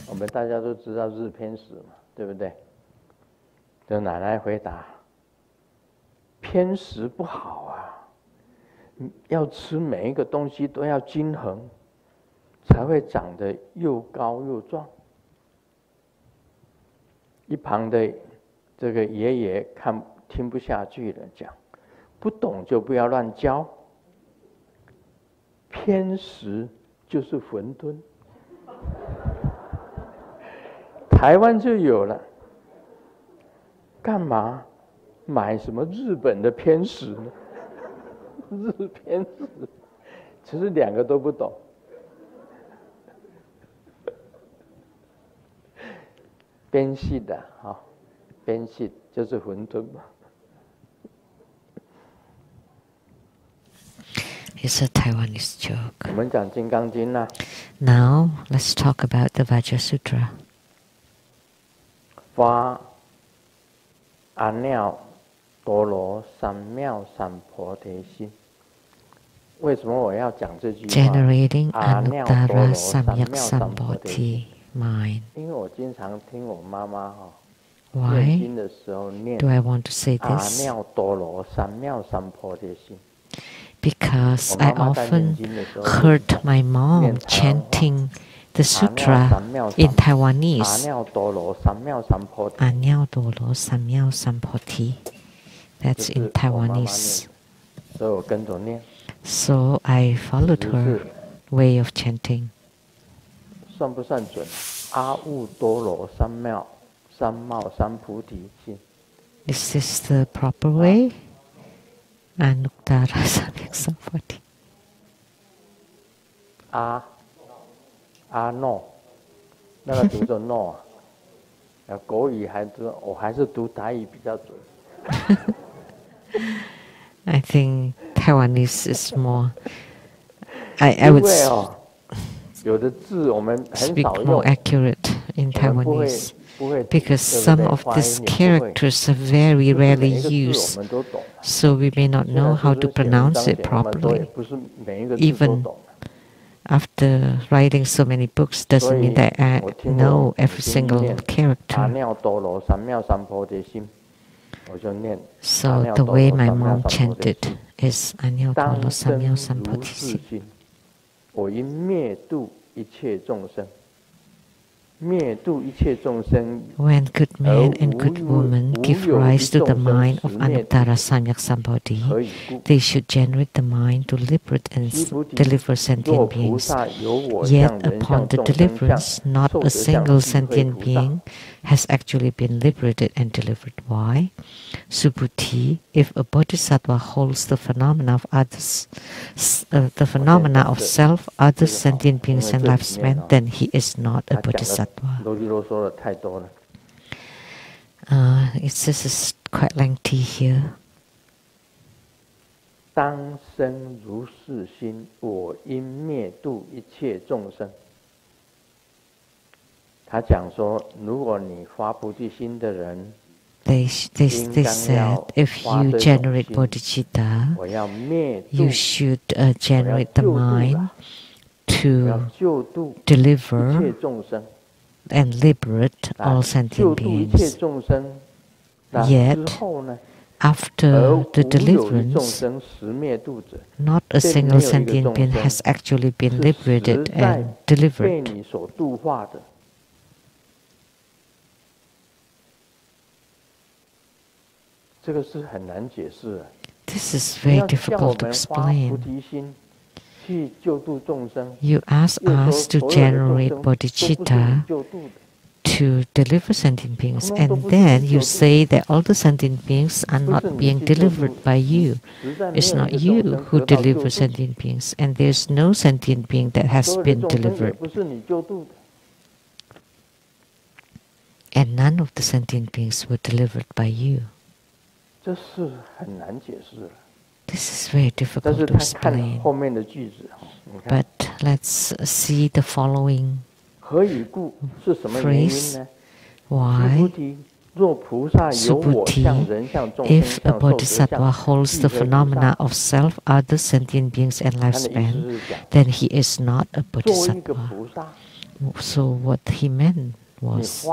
我们大家都知道日偏食嘛，对不对？这奶奶回答：“偏食不好啊，要吃每一个东西都要均衡，才会长得又高又壮。”一旁的这个爷爷听不下去了，讲：“不懂就不要乱教，偏食就是馄饨。”台湾就有了，干嘛买什么日本的偏食呢？日偏食，其实两个都不懂。边系的边系就是馄饨嘛。It's a Taiwanese joke. 我们讲《金刚经》啦。Now let's talk about the Vajra Sutra. 发阿耨多罗三藐三菩提心。为什么我要讲这句话 ？Generating Anuttara Samyak Sambodhi mind. 因为我经常听我妈妈Why 念经的时候念 do I want to say 阿 this? 耨多罗三藐三菩提心。Because I often heard my mom chanting the sutra in Taiwanese. 阿耨多罗三藐三菩提。阿耨多罗三藐三菩提。That's in Taiwanese. 所以我跟着念。So I followed her way of chanting. 算不算准？阿耨多罗三藐三菩提心。Is this the proper way? Anuttara Samyak Sambodhi. 阿 no， 那个读作 no 啊。国语我还是读台语比较准。I think Taiwanese is more. I would 有的字我们很 speak 少 more 用 accurate in Taiwanese because some of these characters are very rarely used, so we may not know how to pronounce it properly. Even after writing so many books doesn't mean that I know every single character. So the way my mom chanted is Añao Tolo Samyao Sampodhi. 我因灭度一切众生，灭度一切众生。 When good men and good women give rise to the mind of Anuttara Samyak Sambodhi, they should generate the mind to liberate and deliver sentient beings. Yet upon the deliverance, not a single sentient being has actually been liberated and delivered. Why? Subhuti, if a bodhisattva holds the phenomena of others, the phenomena of self, others, sentient beings, and lifespan, then he is not a bodhisattva. This is quite lengthy here. 当生如是心，我因灭度一切众生。他讲说，如果你发菩提心的人。 They said, if you generate bodhicitta, you should generate the mind to deliver and liberate all sentient beings. Yet, after the deliverance, not a single sentient being has actually been liberated and delivered. This is very difficult to explain. You ask us to generate bodhicitta to to deliver sentient beings, and then you say that all the sentient beings are not being delivered by you. It's not you who delivers sentient beings, and there's no sentient being that has been delivered. And none of the sentient beings were delivered by you. This is very difficult to explain. But let's see the following phrase. Why? Subhuti, if a bodhisattva holds the phenomena of self, other sentient beings, and lifespan, then he is not a bodhisattva. So what he meant was,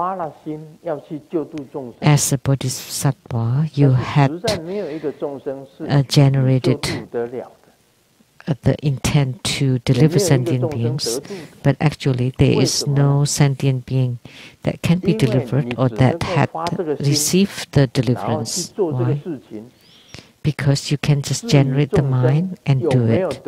as a bodhisattva, you had generated the intent to deliver sentient beings, but actually there is no sentient being that can be delivered or that had received the deliverance. Why? Because you can just generate the mind and do it.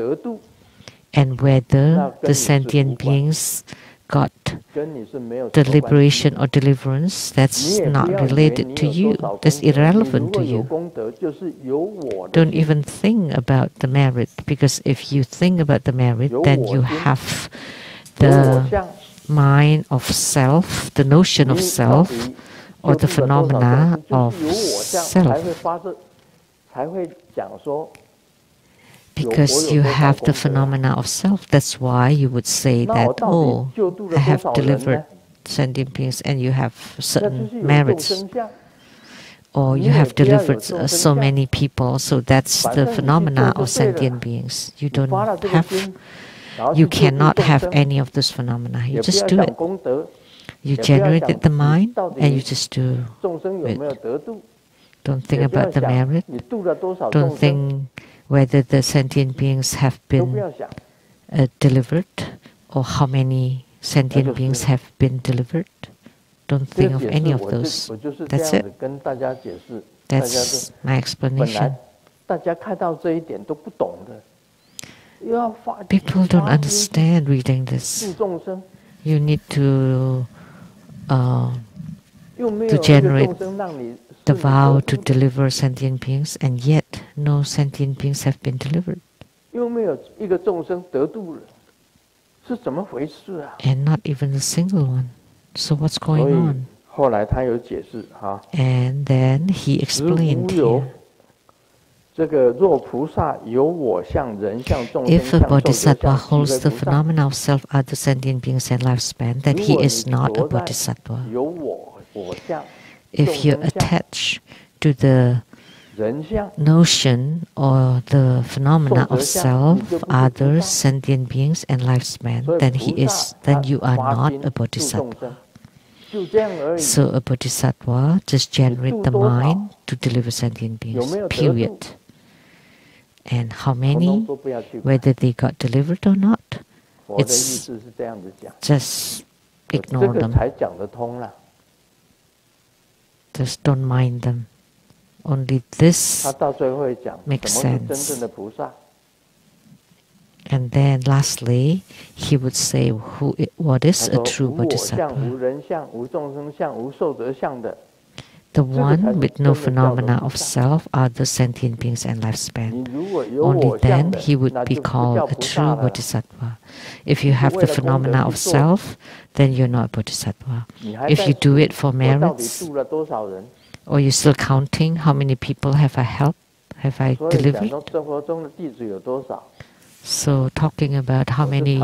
And whether the sentient beings got the liberation or deliverance, that's not related to you. That's irrelevant to you. Don't even think about the merit, because if you think about the merit, then you have the mind of self, the notion of self, or the phenomena of self. Because you have the phenomena of self, that's why you would say that, oh, I have delivered sentient beings, and you have certain merits. Or you have delivered so many people, so that's the phenomena of sentient beings. You don't have, you cannot have any of this phenomena. You just do it. You generated the mind, and you just do it. Don't think about the merit. Don't think whether the sentient beings have been delivered, or how many sentient beings have been delivered. Don't think of any of those. That's it. That's my explanation. People don't understand reading this. You need to generate the vow to deliver sentient beings, and yet no sentient beings have been delivered. And not even a single one. So what's going on? And then he explained here. If a bodhisattva holds the phenomena of self, other sentient beings, and lifespan, then he is not a bodhisattva. If you attach to the notion or the phenomena of self, others, sentient beings, and lifespan, then you are not a bodhisattva. So a bodhisattva just generates the mind to deliver sentient beings, period. And how many, whether they got delivered or not, it's just ignore them. Just don't mind them. Only this makes sense. And then lastly, he would say, what is a true bodhisattva? The one with no phenomena of self, other sentient beings, and lifespan. Only then he would be called a true bodhisattva. If you have the phenomena of self, then you're not a bodhisattva. If you do it for merits, or you're still counting how many people have I helped, have I delivered? So talking about how many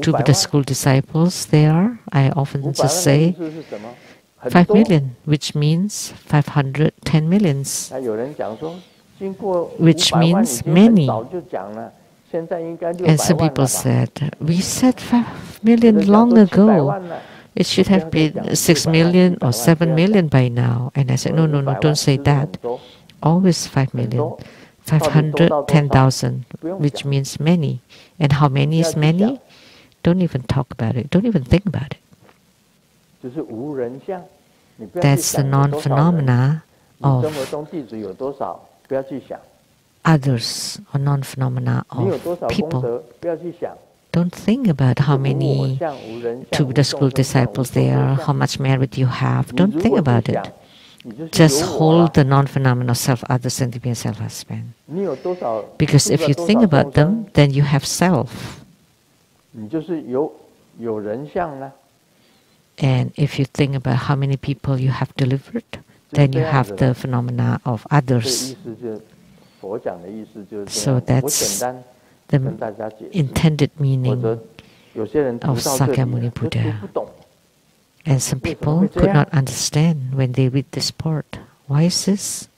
true Buddha school disciples there are, I often just say 5 million, which means 510 millions, which means many. And some people said, we said 5 million long ago. It should have been 6 million or 7 million by now. And I said, no, don't say that. Always 5 million. 510,000, which means many. And how many is many? Don't even talk about it. Don't even think about it. That's the non-phenomena of others, or non-phenomena of people. Don't think about how many two Buddha school disciples there are, how much merit you have. Don't think about it. Just hold the non-phenomenal self, other sentient self-husband. Because if you think about them, then you have self. And if you think about how many people you have delivered, then you have the phenomena of others. So that's the intended meaning of Sakyamuni Buddha. And some people could not understand when they read this part. Why is this?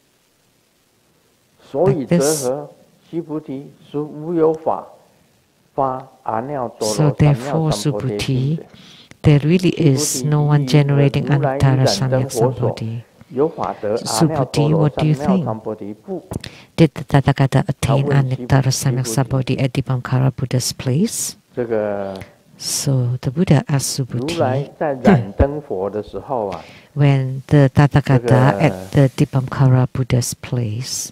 Like this. So therefore, Subhuti, there really is no one generating Anuttara Samyak Sambodhi. Subhuti, what do you think? Did the Tathagata attain Anuttara Samyak Sambodhi at Dipamkara Buddha's place? So the Buddha asked Subhuti, when the Tathagata at the Dipamkara Buddha's place,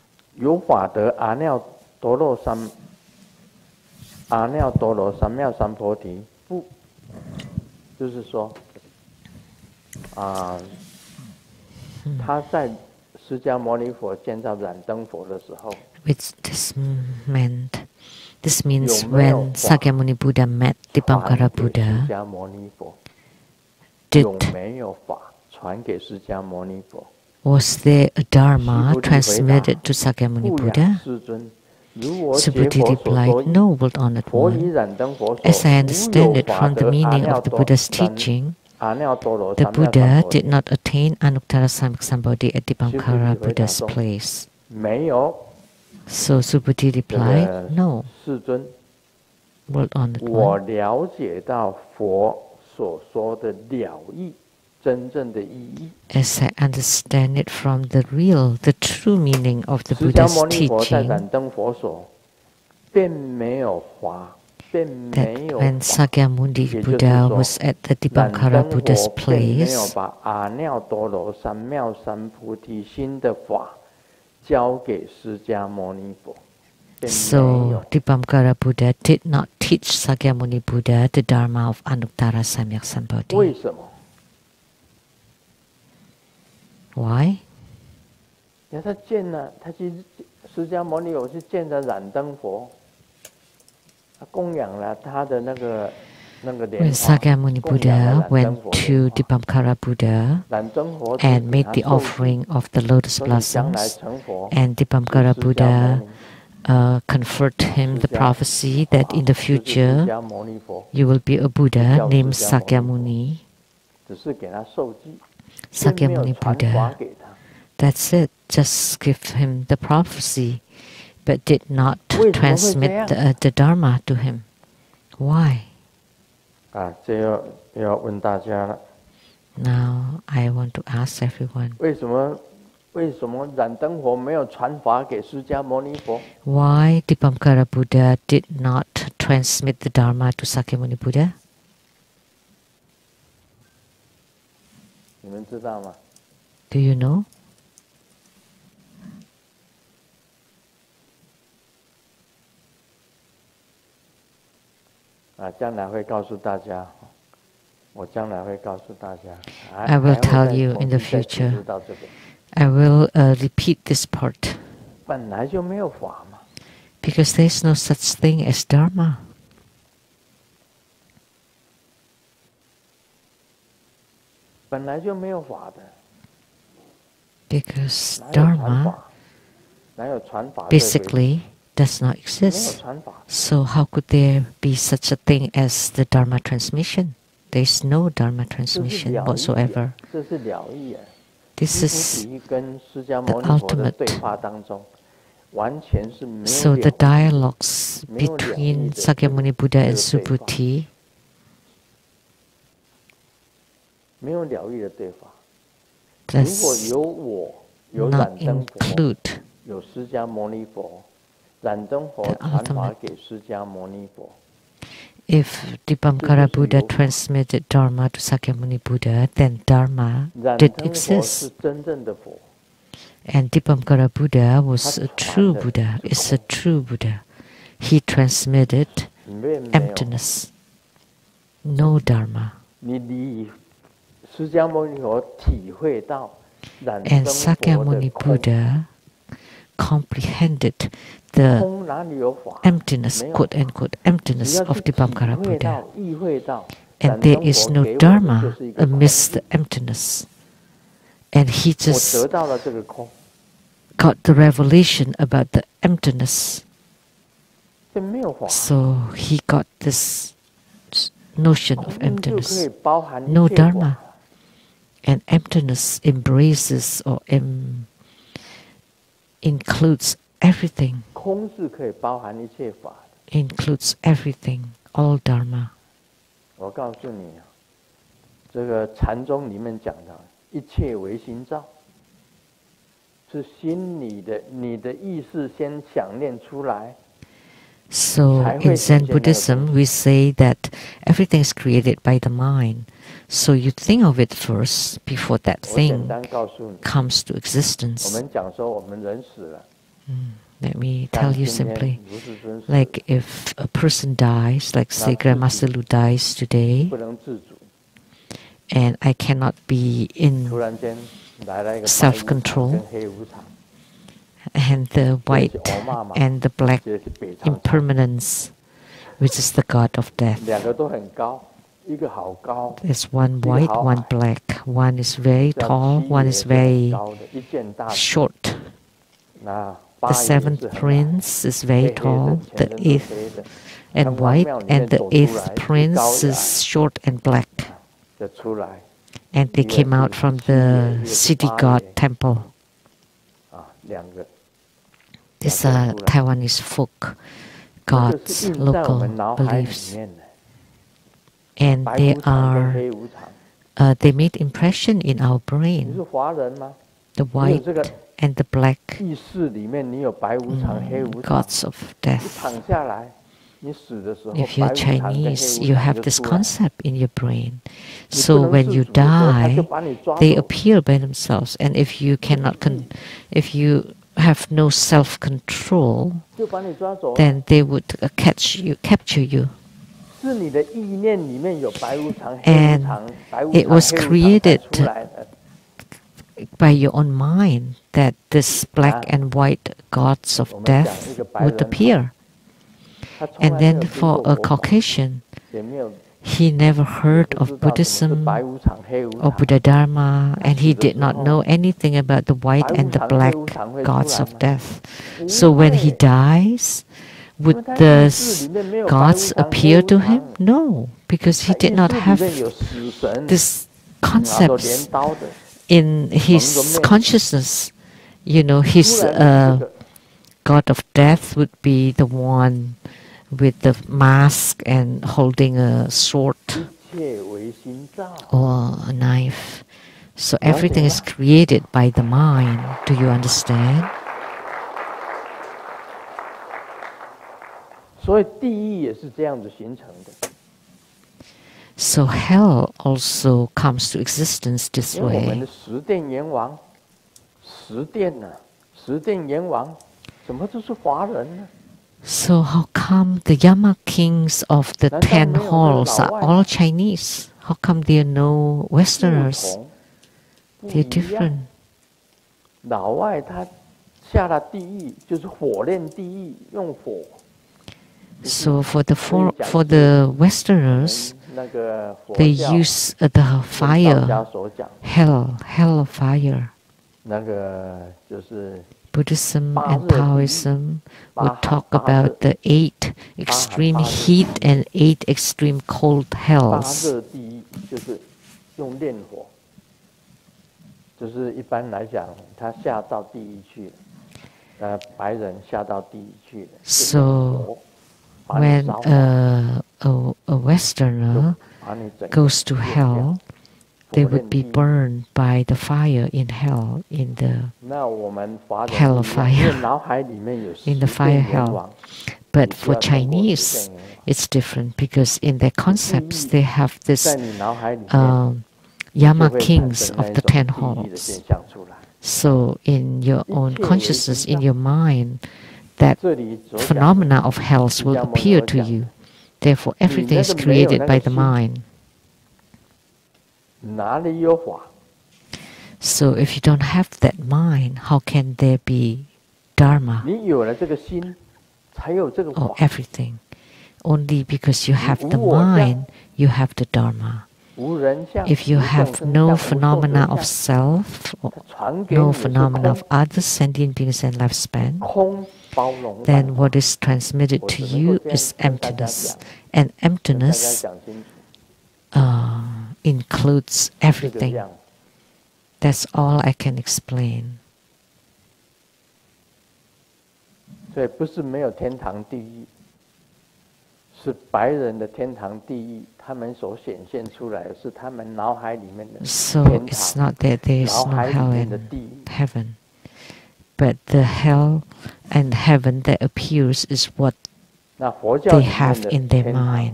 which this means when Sakyamuni Buddha met Dipamkara Buddha, was there a Dharma transmitted to Sakyamuni Buddha? Subhuti replied, no, world honored one. As I understand it from the meaning of the Buddha's teaching, the Buddha did not attain Anuttara Samyak Sambodhi at Dipamkara Buddha's place. So Subhuti replied, no, world honored one. As I understand it from the real, the true meaning of the Buddha's teaching, that when Sakyamuni Buddha was at the Dipamkara Buddha's place, so Dipamkara Buddha did not teach Sakyamuni Buddha the Dharma of Anuttara Samyak Sambodhi. Why? When Sakyamuni Buddha went to Dipamkara Buddha and made the offering of the lotus blossoms, and Dipamkara Buddha conferred him the prophecy that in the future you will be a Buddha named Sakyamuni. Sakyamuni Buddha, that's it, just give him the prophecy, but did not transmit the Dharma to him. Why? Now I want to ask everyone, why Dipamkara Buddha did not transmit the Dharma to Sakyamuni Buddha? Do you know? I will tell you in the future. I will repeat this part. Because there is no such thing as Dharma. Because Dharma basically does not exist. So how could there be such a thing as the Dharma transmission? There is no Dharma transmission whatsoever. This is the ultimate. So the dialogues between Sakyamuni Buddha and Subhuti does not include the ultimate. If Dipamkara Buddha transmitted Dharma to Sakyamuni Buddha, then Dharma did exist. And Dipamkara Buddha was a true Buddha, is a true Buddha. He transmitted emptiness, no Dharma. 你离释迦牟尼佛体会到染 And 生佛的 Sakyamuni 空， Buddha comprehended the 空哪里有法？ emptiness, 没有 quote unquote, 只 emptiness 要 of 去 the Bhammkara 体会 Buddha. 到、意会到， And 染 there 生 is 佛 no 给我的就 Dharma 是一个空。 amidst the emptiness. And he 我 just 得到了这个空， got the revelation about the emptiness. 这没有法， So he got this notion of 空就可以 emptiness, 包含 no 一切 Dharma. 法。 And emptiness embraces or includes everything, 空是可以包含一切法的。 includes everything, all Dharma. 我告诉你啊，这个禅宗里面讲的，一切唯心造，是心里的你的意识先想念出来。 So in Zen Buddhism, we say that everything is created by the mind. So you think of it first before that 我简 thing 单告诉你， comes to 我 existence. 们讲说我们人死了， Let me 像 tell you 今天 simply, 卢世尊死了 like if a person dies, like say Grandmaster Lu dies today, 不能自主， and I cannot be in 突然间来了一个白无常 self-control 跟黑无常， and the white and the black 这是北朝禅， impermanence, which is the god of death. 两个都很高，一个好高， There's one white, one black. One is very 像 tall, 七 one 爷 is 是很 very 高的，一件大的。 short. 那 The 八爷是 seventh 很矮 prince is very 黑黑的 tall, 全 the 身都 eighth 黑的 and 从 white, 庙里 and 面 the 走出 eighth 来， prince 高雅 is short and black. 就出来 And they 一个 came out 是 from 七爷， the 一个是 city 八 god 爷 temple. 啊，两个。 These 表 are 现出来 Taiwanese folk 这 gods, 是印在我 local 们脑海里 beliefs. 面的。 And 白 they 无常跟 are, 黑无常， they made impression in our 你 brain. 是华人吗？ The 你有 white 这个 and the black 意识里面，你有白无常、黑无常。 gods of 一 death. 躺下来，你死的时候， If 白 you're 无常跟黑 Chinese, 无 you 常 have 就 this 出来。 concept in your brain. 你不 So 能 when 自 you 主的时候，他就 die, 把你抓 they 走。 appear by themselves. And if you cannot, if you have no self-control, 就把你抓走了。 then they would capture you. 是你的意念里面有白无常、黑 And 无常，白无 it 常、 was 黑无常才 created 出来的。 by your own mind that this black and white gods of 我们讲 death 一个白 would 人， appear. 他从 And 来没有 then 听 for 过 a 佛法， Caucasian, 也没有 he never heard 不 of 知道什么是 Buddhism 白无常、黑无 or 常。 Buddha Dharma, and he 死的 did 时 not 候， know anything about the white 白 and 无 the 常、黑 black 无常会出 gods 来 of 吗？ death. 不 So when he 会， dies, 因为 would 他意 the 识里面没有白无 gods 常、黑 appear 无 to 常 him? No, because 他 he 意 did not 识里 have 面有死神， this 拿着镰 concepts 刀的。 in his From the consciousness. You know, 突 his 然这个 god of death would be the one with the mask and holding a sword 一切唯心造， or a knife. So everything is created by the mind. Do you understand? 所以地狱也是这样子形成的。 So hell also comes to existence this 因为我们 way. 的十殿阎王，十殿呢、十殿阎王，怎么都是华人呢？ So how come the Yama kings of the 10 halls are all Chinese? How come there are no 不 Westerners? 同，不 They're 一样。 different. 老外他下了地狱，就是火炼地狱，用火。 So for the Westerners, 那个佛 they 教 use the 道 fire, 家所讲， hell of fire. 那个就是 Buddhism 八 and 热地狱， Taoism would 八 talk 八热 about the 8 extreme 八热 heat and 8 extreme cold 八 hells. 热地狱，就是用炼火，就是一般来讲，他下到地狱去了，白人下到地狱去了，就用火把你 When 烧好， a Westerner 把你整个 goes to 炼掉 hell, they 火 would 炼 be 地狱。 burned by the fire in hell, in the 那我们华人 hell of 不一样，因 fire 为脑海里面有 in the 十 fire 殿阎 hell. 王， But 你需 for 要通过十 Chinese, 殿阎王。 it's different because in their concepts they have 在 this 你脑海里面， Yama 就会产 kings 生 of 那 the 种 10地狱的 halls. 现象出来。 So in your own 一切为 consciousness, 心 in 造。 your mind, that 这里所讲 phenomena of hells will 释迦牟尼 appear 佛 to 讲 you. Therefore, everything is created by the mind. 哪里有法？ So if you don't have that mind, how can there be Dharma 你有了这个心，才有这个 or 法。 everything? Only because you have the 无我相， mind, you have the Dharma. 无人相， If you 无 have 众生 no 相，无受 phenomena 者 of 相， self, or 它传给 no 你的是 phenomena of 空， others, sentient beings and lifespan, 空包容万 then 法。 what is transmitted 我 to 只能够 you 这样 is 跟大家 emptiness. 讲， And 跟大家 emptiness 讲清楚， includes 这个 everything. 样。 That's all I can explain. 所以不是没有天堂地狱，是白人的天堂地狱，他们所显现出来的是他们脑海里面的 So 天 it's 堂， not that there is 脑 no 海里 hell 面的 and 地狱。 heaven, but the hell and heaven that appears is what 那佛教 they 里面 have 的 in their 天堂 mind.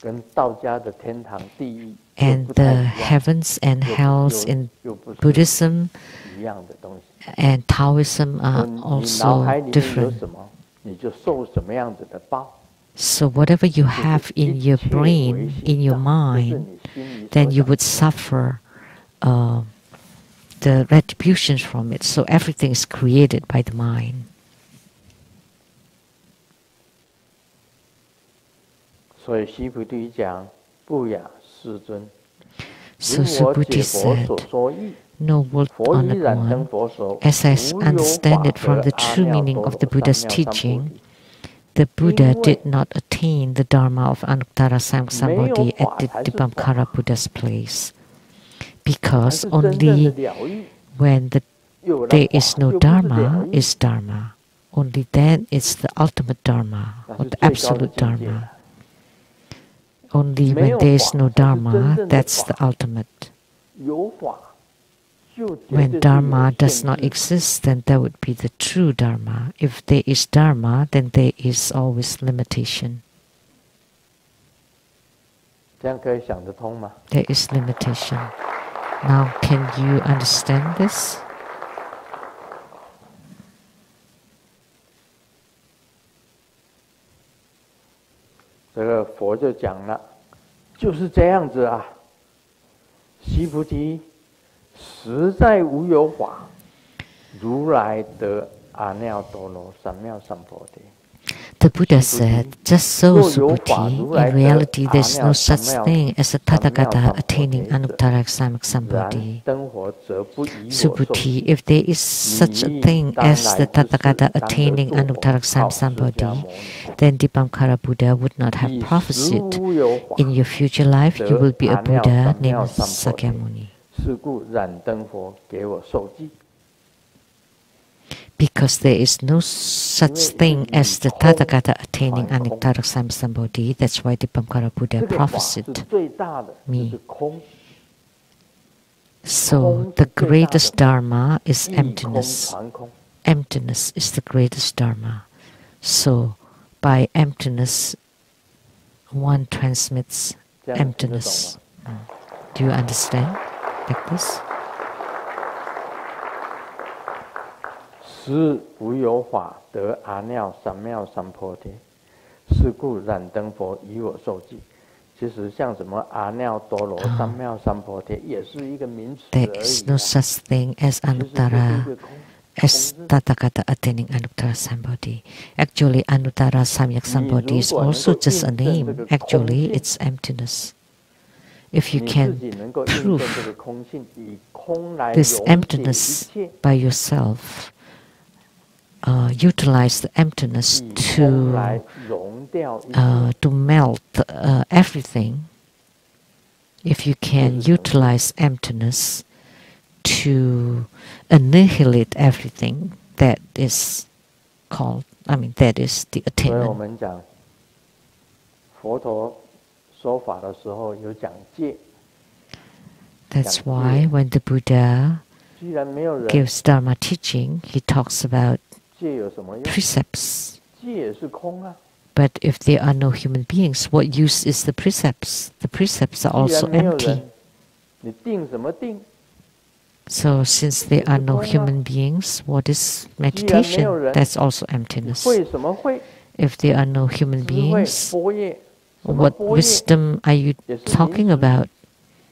跟道家的天堂地狱又 And 不太 the 一样， heavens and hells in 又不是 Buddhism 一样的东西。 and Taoism 说 are 你脑海 also 里面有 different. 什么，你就受什么样子的报。 So whatever you have in your brain, in your mind, then you would suffer the retributions from it. So everything is created by the mind. 所以须菩提讲：“不雅世尊， So 如我解 Subhuti 佛 said, 所说义， No word 佛以 honored 燃灯 one, 佛手， as I 无有 understand 法 it from 得 the 阿 true 耨 meaning 多 of 罗 the 三 Buddha's 藐三菩 teaching, 提。 the Buddha 因为 did not attain the Dharma of Anuttara 没有 Samsambodhi 法 at the 才是 Dipamkara 法， Buddha's place. 才 Because 是真正的 only 了义。 when 有了 there 法 is no 就不是了 Dharma 义， is Dharma. Only then is the ultimate Dharma 那 or 是 the 最高的 absolute 境界 Dharma. 了。 Only 没 when 有 there is 法 no 才是真 Dharma, 正的 that's the 法， ultimate. 有法就绝对 When 是有 Dharma 限 does not 制。 exist, then that would be the true Dharma. If there is Dharma, then there is always limitation. 这样可以想得通吗？ There is limitation. Now, can you understand this? 这个佛就讲了，就是这样子啊。须菩提，实在无有法，如来得阿耨多罗三藐三菩提。 The Buddha said, just so, 若有法 Subhuti, 如来 in 得 reality 阿 there's 耨 no 三 such 藐 thing as a 三藐 Tathagata 三菩 attaining 提者， Anuttara 然 Samsambodhi. 灯火则不以我受 Subhuti, 记。 if there is such a 你 thing 当 as 来 the 之世， Tathagata 当得 attaining 作佛， Anuttara 靠释迦 Samsambodhi, 牟尼。 then Dipamkara Buddha would not have 以实 prophesied. 无有法， In your future life, you 得 will be a 阿耨 Buddha 三 named 藐三菩提。 Sakyamuni. 是故燃灯佛给我受记。 Because there is no such thing as the Tathagata attaining Anuttara Samsambodhi, that's why Dipamkara Buddha 这个法是 prophesied 最大的，就 me. 是空。 So the greatest Dharma is 一空 emptiness. 传空， Emptiness is the greatest Dharma. So by emptiness, one transmits 这样听得懂 emptiness. 吗？ Do you understand? Like this? 实无有法得阿耨三藐三菩提，是故燃灯佛以我受记。其实像什么阿耨多罗三藐三菩提，也是一个名词 There 而 is 已 no 啊。 such thing as 其实就是一 Anuttara 个空。 as Tathagata attaining Anuttara Sambodhi. Actually, Anuttara Samyak Sambodhi is also just a name. Actually, it's emptiness. If you 你自 can 己能够印证 prove 这个空性，以空来 this 溶解一 emptiness 切， by yourself, utilize the emptiness 以空来 to 溶掉一切。 to melt everything. If you can utilize emptiness to annihilate everything, that is called, that is the 所以我 attainment. 们讲佛陀说法的时候有讲戒， That's why when the Buddha 既然没有人， gives Dharma teaching, he talks about 戒有什么用？ precepts. 戒也是空啊。 But if there are no human beings, what use is the precepts? The precepts are 既 also 然没有 empty. 人，你定什么定？ So since there are no human beings, what is meditation? That's also 你 emptiness. 会什么会？ if there are no human 智慧、 beings, 波叶，什么 what 波叶 wisdom are you 也是名 talking 词， about?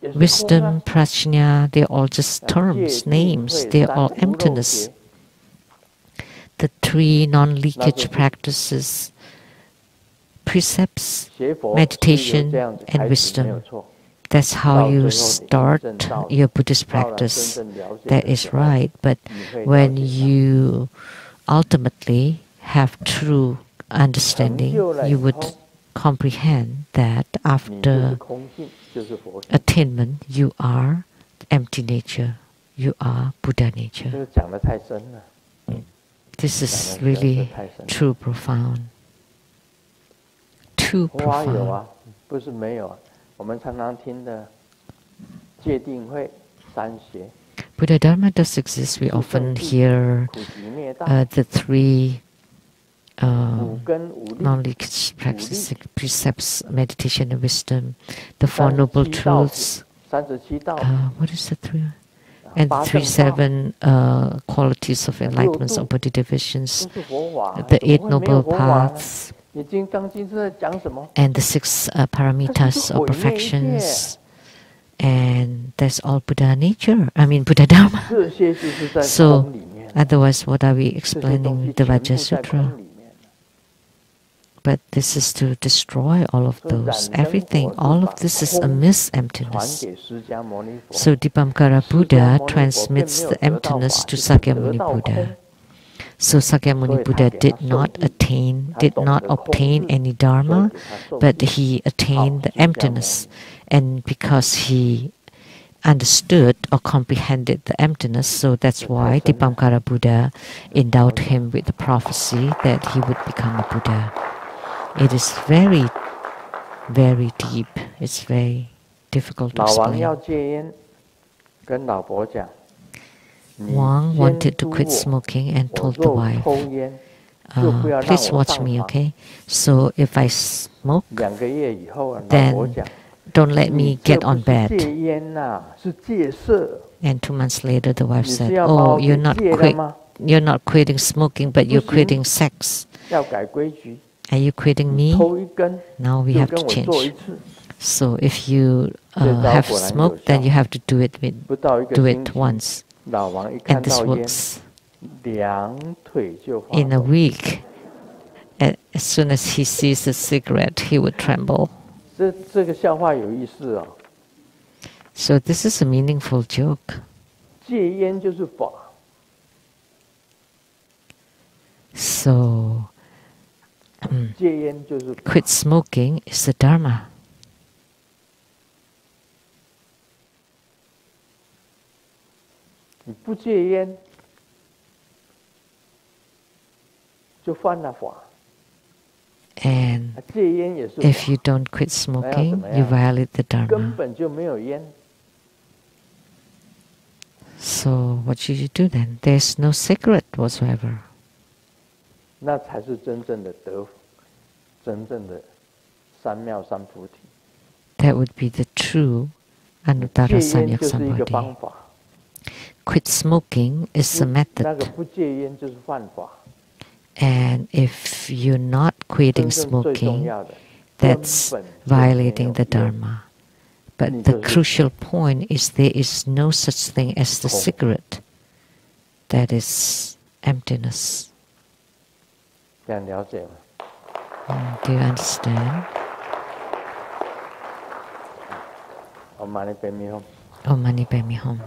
也是空啊 Wisdom, prajna, they're all just 戒 terms, 定 names, 慧 they're 三 all 无漏 emptiness. 劫， The three 那 non-leakage 就是 practices, precepts, 学佛是由 meditation 这样子 and 开始，没有 wisdom. 错。 That's how 到最 you 后你 start 真正到 your Buddhist 到了真 practice. 正了解 That 的 is 时候， right. But 你会了 when 解到 you ultimately have true 成 understanding, 就了以 you 后， would comprehend that 你就是 after 空性，就是佛性。 attainment, you are empty nature. You are Buddha 这 nature. 个讲的太深了， This 讲 is 的实在是 really 太深了。 true, profound. Too 花有 profound. 啊，不是没有啊。我们常常听的戒定慧、三邪、 Buddha Dharma does exist. We 四 often 圣谛、 hear 苦集灭道、 the three 五根五力、 non-leakage practices, precepts, meditation and wisdom, the Four Noble 37道 Truths. 37道、 What is the three? And the 八 three 正道， seven qualities of enlightenments or 六度 Buddha divisions, 都是佛法， the 怎么 Eight 会没有 Noble 佛法呢？ Paths, 你《金刚经》是在讲什么？ and the six 它是 paramitas 毁 or 灭一切， perfections. And that's all Buddha nature. I mean Buddha Dharma. 这些就是在 So 空里面， otherwise, what are we 这些东 explaining 西 the 全 Vajra 部在 Sutra? 空里面。 But this is to destroy all of 所以 those. 燃灯 Everything, 佛是 all 把 of this is a 空 miss 传 emptiness. 给释迦牟尼佛。 So Dipamkara 释迦 Buddha 牟尼佛并 transmits 没有 the 得到 emptiness 法， to 是得 Sakyamuni 到空。 Buddha. So Sakyamuni 所以他 Buddha 给他 did 受 not 益， attain, 他 did 懂 not 得空 obtain 智， any 所以 dharma, 给他受 but 益。 he 好， attained the 释迦牟 emptiness. 尼。 And because he understood or comprehended the emptiness, so that's 这太 why 深了， Dipamkara Buddha 这不好 endowed 讲。 him with the prophecy that he would become a Buddha. It is very, very deep. It's very difficult to 老王要 explain. 戒烟，跟老婆讲，你 Wang 监 wanted to 督 quit 我， smoking and 我 told the 若 wife, 抽烟，就不要让 please 我 watch 上 me, 床。 okay? So if I smoke, 2个月以后啊，老婆 then 讲， don't let 你 me 这 get 不 on 是 bed. 戒烟呐，是戒色。 And 2 months later, the wife 你是 said, 要把 oh, 我 you're 给 not 戒了吗？ you're not quitting smoking, but you're 不行， quitting sex. 要改规矩， Are you quitting 你 me? 抽一根 Now we 就 have 跟 to 我做一 change. 次， So if you 这招 have 果然有 smoked, then 效。 you have to do it with 不到1个 do 星 it 期， once. 老王一看 And this 到烟， works 2腿就发 in a 抖。 week. As soon as he sees a cigarette, he would tremble. 这个笑话有意思哦。 So this is a meaningful joke. 戒烟就是法， So 戒烟就是法。 quit smoking is the Dharma. 你不戒烟，就犯了法。 And 戒烟也是 if 法， you don't quit smoking, you violate the 根 Dharma. 本就没有烟。 So what should you do then? There's no cigarette whatsoever. 那才是真正的得，真正的三妙三菩提。 That would be the true Anuttara 戒烟 Samyak 就是一个方 Samadhi. 法， Quit smoking is a 那 method. 个不戒烟就是犯法。 And if you're not 真 quitting 正最重 smoking, 要的，根 that's 本就没有 violating the 烟。 Dharma. But 你 the 就是 crucial point is there is no such thing as the 空。 cigarette. That is emptiness. 这样了解吗？ Do you understand? Om Mani Padme Hum. Om Mani Padme Hum.